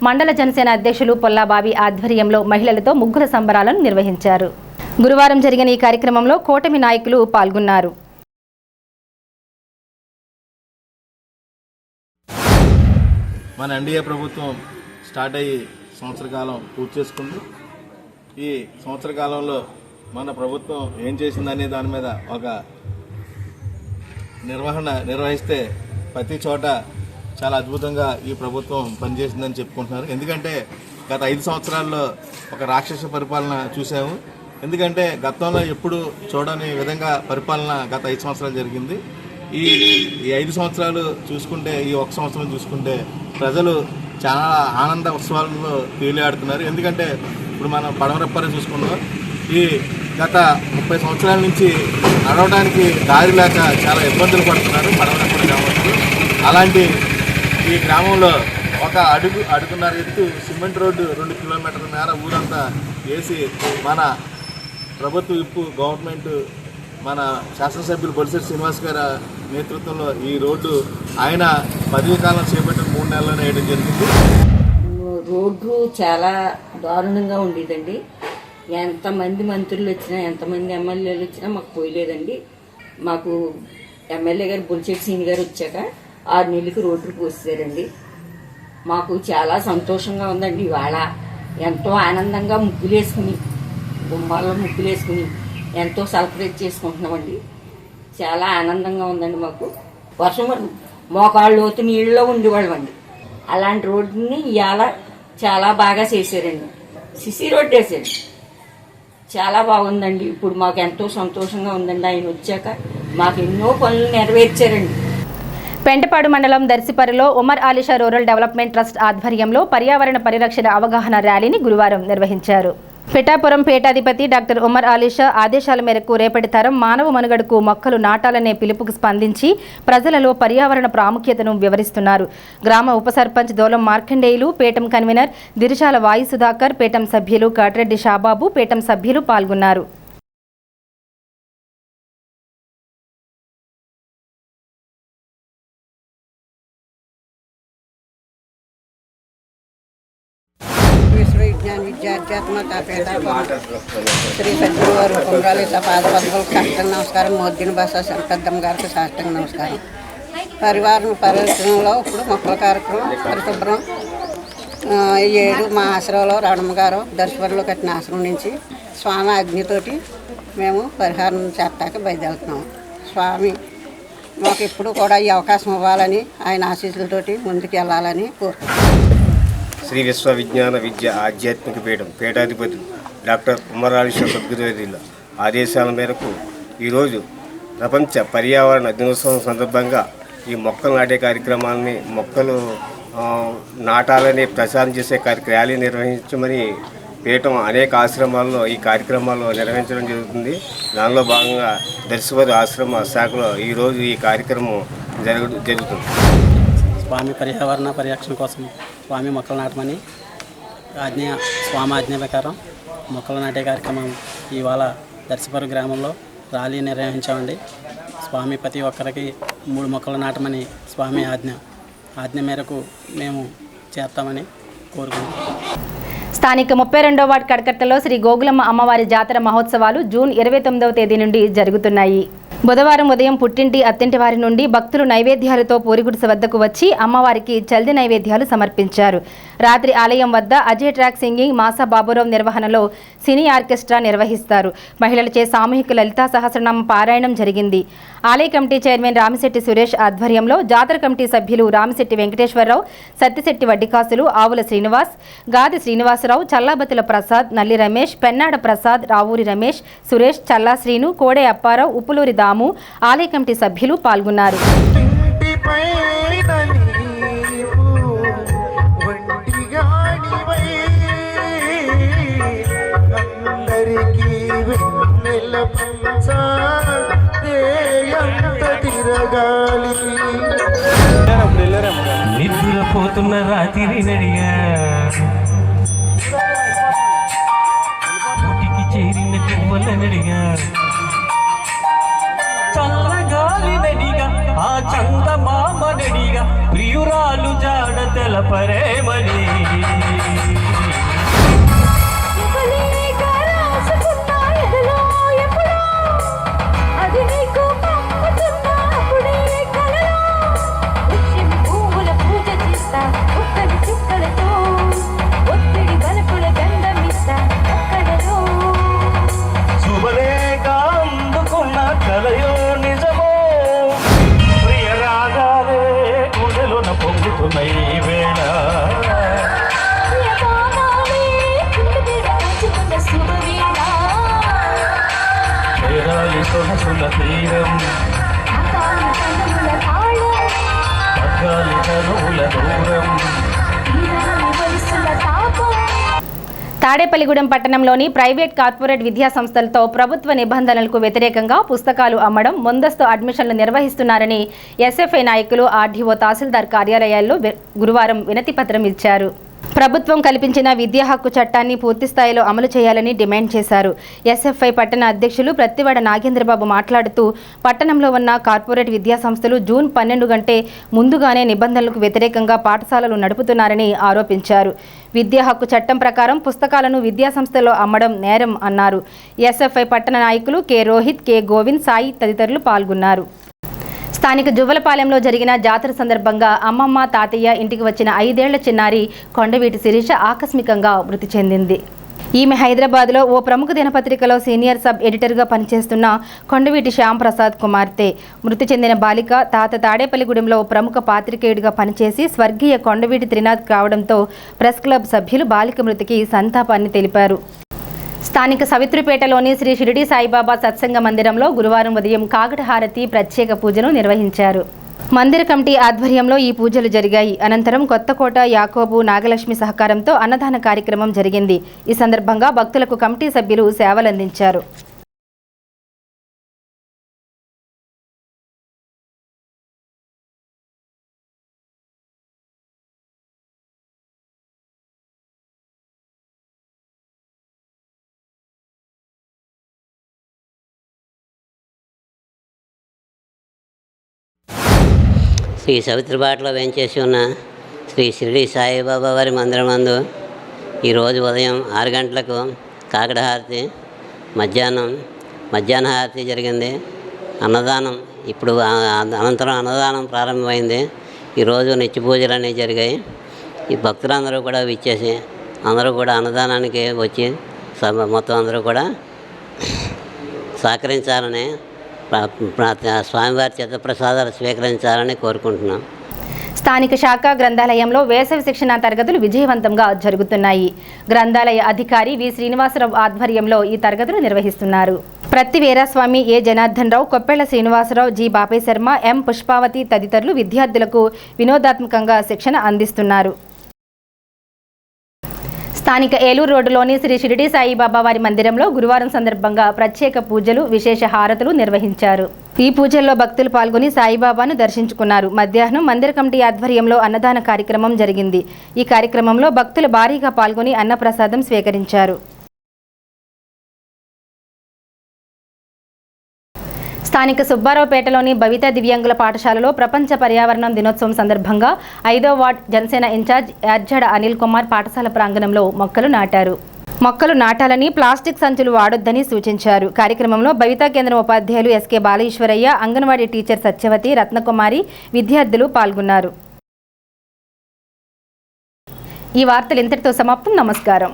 మండల జనసేన అధ్యక్షులు పొల్లాబావి ఆధ్వర్యంలో మహిళలతో ముగ్గుల సంబరాలను నిర్వహించారు. గురువారం జరిగిన ఈ కార్యక్రమంలో కూటమి నాయకులు పాల్గొన్నారు. మన ఎన్డీఏ ప్రభుత్వం స్టార్ట్ అయ్యి సంవత్సర కాలం పూర్తి చేసుకుంది. ఈ సంవత్సర కాలంలో మన ప్రభుత్వం ఏం చేసిందనే దాని మీద ఒక నిర్వహిస్తే ప్రతి చోట చాలా అద్భుతంగా ఈ ప్రభుత్వం పనిచేసిందని చెప్పుకుంటున్నారు. ఎందుకంటే గత 5 సంవత్సరాల్లో ఒక రాక్షస పరిపాలన చూసాము. ఎందుకంటే గతంలో ఎప్పుడు చూడని విధంగా పరిపాలన గత 5 సంవత్సరాలు జరిగింది. ఈ 5 సంవత్సరాలు చూసుకుంటే, ఈ 1 సంవత్సరం చూసుకుంటే ప్రజలు చాలా ఆనంద ఉత్సవాలలో తేలియాడుతున్నారు. ఎందుకంటే ఇప్పుడు మనం పడమరప్పని చూసుకున్నాం. ఈ గత 30 సంవత్సరాల నుంచి నడవడానికి దారి లేక చాలా ఇబ్బందులు పడుతున్నారు పడమరప్పని గ్రామస్తులు. అలాంటి ఈ గ్రామంలో ఒక అడుగున్నర ఎత్తు సిమెంట్ రోడ్డు 2 కిలోమీటర్ల మేర ఊరంతా వేసి మన ప్రభుత్వ విప్పు గవర్నమెంట్ మన శాసనసభ్యులు బొలిశెట్టి శ్రీనివాస్ గారి నేతృత్వంలో ఈ రోడ్డు ఆయన పదవీ కాలం చేపట్టిన 3 నెలల్లోనే వేయడం జరిగింది. రోడ్డు చాలా దారుణంగా ఉండేదండి. ఎంతమంది మంత్రులు వచ్చినా, ఎంతమంది ఎమ్మెల్యేలు వచ్చినా మాకు పోయలేదండి. మాకు ఎమ్మెల్యే గారు బొలిశెట్టి శ్రీని గారు వచ్చాక 6 నెలలకు రోడ్డు పోసారండి. మాకు చాలా సంతోషంగా ఉందండి. ఇవాళ ఎంతో ఆనందంగా ముగ్గులేసుకుని, గుమ్మాల్లో ముగ్గులేసుకుని ఎంతో సెలబ్రేట్ చేసుకుంటున్నామండి. చాలా ఆనందంగా ఉందండి. మాకు వర్షం మోకాళ్ళ లోతు నీళ్ళలో ఉండేవాళ్ళం అండి. అలాంటి రోడ్డుని ఇవాళ చాలా బాగా చేశారండి. సిసి రోడ్డు వేసారు, చాలా బాగుందండి. ఇప్పుడు మాకు ఎంతో సంతోషంగా ఉందండి. ఆయన వచ్చాక మాకు ఎన్నో పనులు నెరవేర్చారండి. పెంటపాడు మండలం దర్శిపరిలో Umar Alisha rural development trust ఆధ్వర్యంలో పర్యావరణ పరిరక్షణ అవగాహన ర్యాలీని గురువారం నిర్వహించారు. పిఠాపురం పీఠాధిపతి డాక్టర్ ఉమర్ ఆలిషా ఆదేశాల మేరకు రేపటి తరం మానవ మనుగడకు మొక్కలు నాటాలనే పిలుపుకు స్పందించి ప్రజలలో పర్యావరణ ప్రాముఖ్యతను వివరిస్తున్నారు. గ్రామ ఉప సర్పంచ్ దోలం మార్కండేయులు, పీఠం కన్వీనర్ దిరిశాల వాయు సుధాకర్, పీఠం సభ్యులు కాటిరెడ్డి షాబాబు, పీఠం సభ్యులు పాల్గొన్నారు. విశ్వవిజ్ఞాన విద్యాధ్యాత్మక శ్రీ సత్యవారు కుంభ్రాలిత పాదపద్మలకు సాష్టంగ నమస్కారం. మోద్దిన భాష శరపెద్దమ్మ గారికి సాష్టంగ నమస్కారం. పరివారం పరిరక్షణలో ఇప్పుడు మొక్కల కార్యక్రమం పరిశుభ్రం 7 మా ఆశ్రమంలో రావణమ్మ గారు దర్శపరిలో కట్టిన ఆశ్రమం నుంచి స్వామి ఆజ్ఞతోటి మేము పరిహారం చేస్తాక బయలుదేరుతున్నాము. స్వామి మాకు ఇప్పుడు కూడా ఈ అవకాశం ఇవ్వాలని, ఆయన ఆశీస్సులతోటి ముందుకు వెళ్ళాలని కోరుతున్నాం. శ్రీ విశ్వవిజ్ఞాన విద్య ఆధ్యాత్మిక పీఠం పీఠాధిపతి డాక్టర్ ఉమర్ ఆలిషా సద్గురువర్యుల ఆదేశాల మేరకు ఈరోజు ప్రపంచ పర్యావరణ దినోత్సవం సందర్భంగా ఈ మొక్కలు నాటే కార్యక్రమాన్ని, మొక్కలు నాటాలని ప్రచారం చేసే ర్యాలీ నిర్వహించమని పీఠం అనేక ఆశ్రమాల్లో ఈ కార్యక్రమాల్లో నిర్వహించడం జరుగుతుంది. దానిలో భాగంగా దర్శిపరి ఆశ్రమ శాఖలో ఈరోజు ఈ కార్యక్రమం జరుగుతుంది. స్వామి పర్యావరణ పరిరక్షణ కోసం స్వామి మొక్కలు నాటమని స్వామి ఆజ్ఞ ప్రకారం మొక్కలు నాటే కార్యక్రమం ఇవాళ దర్శిపరు గ్రామంలో ర్యాలీ నిర్వహించామండి. స్వామి ప్రతి ఒక్కరికి 3 మొక్కలు నాటమని స్వామి ఆజ్ఞ మేరకు మేము చేస్తామని కోరుకుంటున్నాం. స్థానిక 32వ వార్డు కడకట్టలో శ్రీ గోగులమ్మ అమ్మవారి జాతర మహోత్సవాలు జూన్ 29వ తేదీ నుండి జరుగుతున్నాయి. బుధవారం ఉదయం పుట్టింటి అత్తింటి వారి నుండి భక్తులు నైవేద్యాలతో పూరిగుడిసె వద్దకు వచ్చి అమ్మవారికి చల్ది నైవేద్యాలు సమర్పించారు. రాత్రి ఆలయం వద్ద అజయ్ ట్రాక్ సింగింగ్ మాసా బాబురావు నిర్వహణలో సినీ ఆర్కెస్ట్రా నిర్వహిస్తారు. మహిళలచే సామూహిక లలితా సహస్రనామ పారాయణం జరిగింది. ఆలయ కమిటీ చైర్మన్ రామిశెట్టి సురేష్ ఆధ్వర్యంలో జాతర కమిటీ సభ్యులు రామిశెట్టి వెంకటేశ్వరరావు, సత్తిశెట్టి వడ్డికాసులు, ఆవుల శ్రీనివాస్, గాది శ్రీనివాసరావు, చల్లాబతుల ప్రసాద్, నల్లి రమేష్, పెన్నాడ ప్రసాద్, రావూరి రమేష్, సురేష్, చల్లా శ్రీను, కోడే అప్పారావు, ఉప్పులూరి దాము, ఆలయ కమిటీ సభ్యులు పాల్గొన్నారు. నిద్రపోతున్న రాత్రి నడిగా పుటికి చేరిన కొవ్వల నడిగా చల్లగాలి నడిగా ఆ చందమామ నడిగా ప్రియురాలు జాడ తెలపరేమని తాడేపల్లిగూడెం పట్టణంలోని ప్రైవేట్ కార్పొరేట్ విద్యా సంస్థలతో ప్రభుత్వ నిబంధనలకు వ్యతిరేకంగా పుస్తకాలు అమ్మడం, ముందస్తు అడ్మిషన్లు నిర్వహిస్తున్నారని ఎస్ఎఫ్ఐ నాయకులు ఆర్డీఓ తహసీల్దార్ కార్యాలయాల్లో గురువారం వినతి పత్రం ఇచ్చారు. ప్రభుత్వం కల్పించిన విద్యా హక్కు చట్టాన్ని పూర్తిస్థాయిలో అమలు చేయాలని డిమాండ్ చేశారు. ఎస్ఎఫ్ఐ పట్టణ అధ్యక్షులు ప్రత్తివాడ నాగేంద్రబాబు మాట్లాడుతూ పట్టణంలో ఉన్న కార్పొరేట్ విద్యా సంస్థలు జూన్ 12 గంటే ముందుగానే నిబంధనలకు వ్యతిరేకంగా పాఠశాలలు నడుపుతున్నారని ఆరోపించారు. విద్యా హక్కు చట్టం ప్రకారం పుస్తకాలను విద్యా సంస్థల్లో అమ్మడం నేరం అన్నారు. ఎస్ఎఫ్ఐ పట్టణ నాయకులు కె రోహిత్, కె గోవింద్, సాయి తదితరులు పాల్గొన్నారు. స్థానిక జువ్వలపాలెంలో జరిగిన జాతర సందర్భంగా అమ్మమ్మ, తాతయ్య ఇంటికి వచ్చిన 5 ఏళ్ల చిన్నారి కొండవీటి శిరీష ఆకస్మికంగా మృతి చెందింది. ఈమె హైదరాబాద్లో ఓ ప్రముఖ దినపత్రికలో సీనియర్ సబ్ ఎడిటర్గా పనిచేస్తున్న కొండవీటి శ్యాంప్రసాద్ కుమార్తె. మృతి చెందిన బాలిక తాత తాడేపల్లిగూడెంలో ప్రముఖ పాత్రికేయుడిగా పనిచేసి స్వర్గీయ కొండవీటి త్రినాథ్ కావడంతో ప్రెస్ క్లబ్ సభ్యులు బాలిక మృతికి సంతాపాన్ని తెలిపారు. స్థానిక సవిత్రిపేటలోని శ్రీ షిరిడి సాయిబాబా సత్సంగ మందిరంలో గురువారం ఉదయం కాగడ హారతి ప్రత్యేక పూజను నిర్వహించారు. మందిర కమిటీ ఆధ్వర్యంలో ఈ పూజలు జరిగాయి. అనంతరం కొత్తకోట యాకోబు నాగలక్ష్మి సహకారంతో అన్నదాన కార్యక్రమం జరిగింది. ఈ సందర్భంగా భక్తులకు కమిటీ సభ్యులు సేవలందించారు. శ్రీ సవిత్రిబాటలో వేంచేసి ఉన్న శ్రీ షిరిడి సాయిబాబా వారి మందిరం నందు ఈరోజు ఉదయం 6 గంటలకు కాకడ హారతి, మధ్యాహ్న హారతి జరిగింది. అన్నదానం ఇప్పుడు అనంతరం అన్నదానం ప్రారంభమైంది. ఈరోజు నిత్య పూజలు అనేవి జరిగాయి. ఈ భక్తులందరూ కూడా విచ్చేసి అందరూ కూడా అన్నదానానికి వచ్చి మొత్తం అందరూ కూడా సహకరించాలని, స్వామివారి చిత్తప్రసాదాలు స్వీకరించాలని కోరుకుంటున్నాం. స్థానిక శాఖ గ్రంథాలయంలో వేసవి శిక్షణ తరగతులు విజయవంతంగా జరుగుతున్నాయి. గ్రంథాలయ అధికారి వి శ్రీనివాసరావు ఆధ్వర్యంలో ఈ తరగతులు నిర్వహిస్తున్నారు. ప్రత్తి వీరాస్వామి, ఏ జనార్దన్ రావు, కొప్పెళ్ల శ్రీనివాసరావు, జి బాపే శర్మ, ఎం పుష్పావతి తదితరులు విద్యార్థులకు వినోదాత్మకంగా శిక్షణ అందిస్తున్నారు. స్థానిక ఏలూరు రోడ్డులోని శ్రీ షిరిడి సాయిబాబా వారి మందిరంలో గురువారం సందర్భంగా ప్రత్యేక పూజలు, విశేష హారతులు నిర్వహించారు. ఈ పూజల్లో భక్తులు పాల్గొని సాయిబాబాను దర్శించుకున్నారు. మధ్యాహ్నం మందిర కమిటీ ఆధ్వర్యంలో అన్నదాన కార్యక్రమం జరిగింది. ఈ కార్యక్రమంలో భక్తులు భారీగా పాల్గొని అన్నప్రసాదం స్వీకరించారు. స్థానిక సుబ్బారావుపేటలోని భవిత దివ్యాంగుల పాఠశాలలో ప్రపంచ పర్యావరణం దినోత్సవం సందర్భంగా 5వ వార్డ్ జనసేన ఇన్ఛార్జ్ యార్జడ అనిల్ కుమార్ పాఠశాల ప్రాంగణంలో మొక్కలు నాటారు. మొక్కలు నాటాలని, ప్లాస్టిక్ సంచులు వాడొద్దని సూచించారు. కార్యక్రమంలో భవితా కేంద్రం ఉపాధ్యాయులు ఎస్కే బాలఈశ్వరయ్య, అంగన్వాడీ టీచర్ సత్యవతి, రత్నకుమారి, విద్యార్థులు పాల్గొన్నారు. ఈ వార్తలు ఇంతటితో సమాప్తం. నమస్కారం.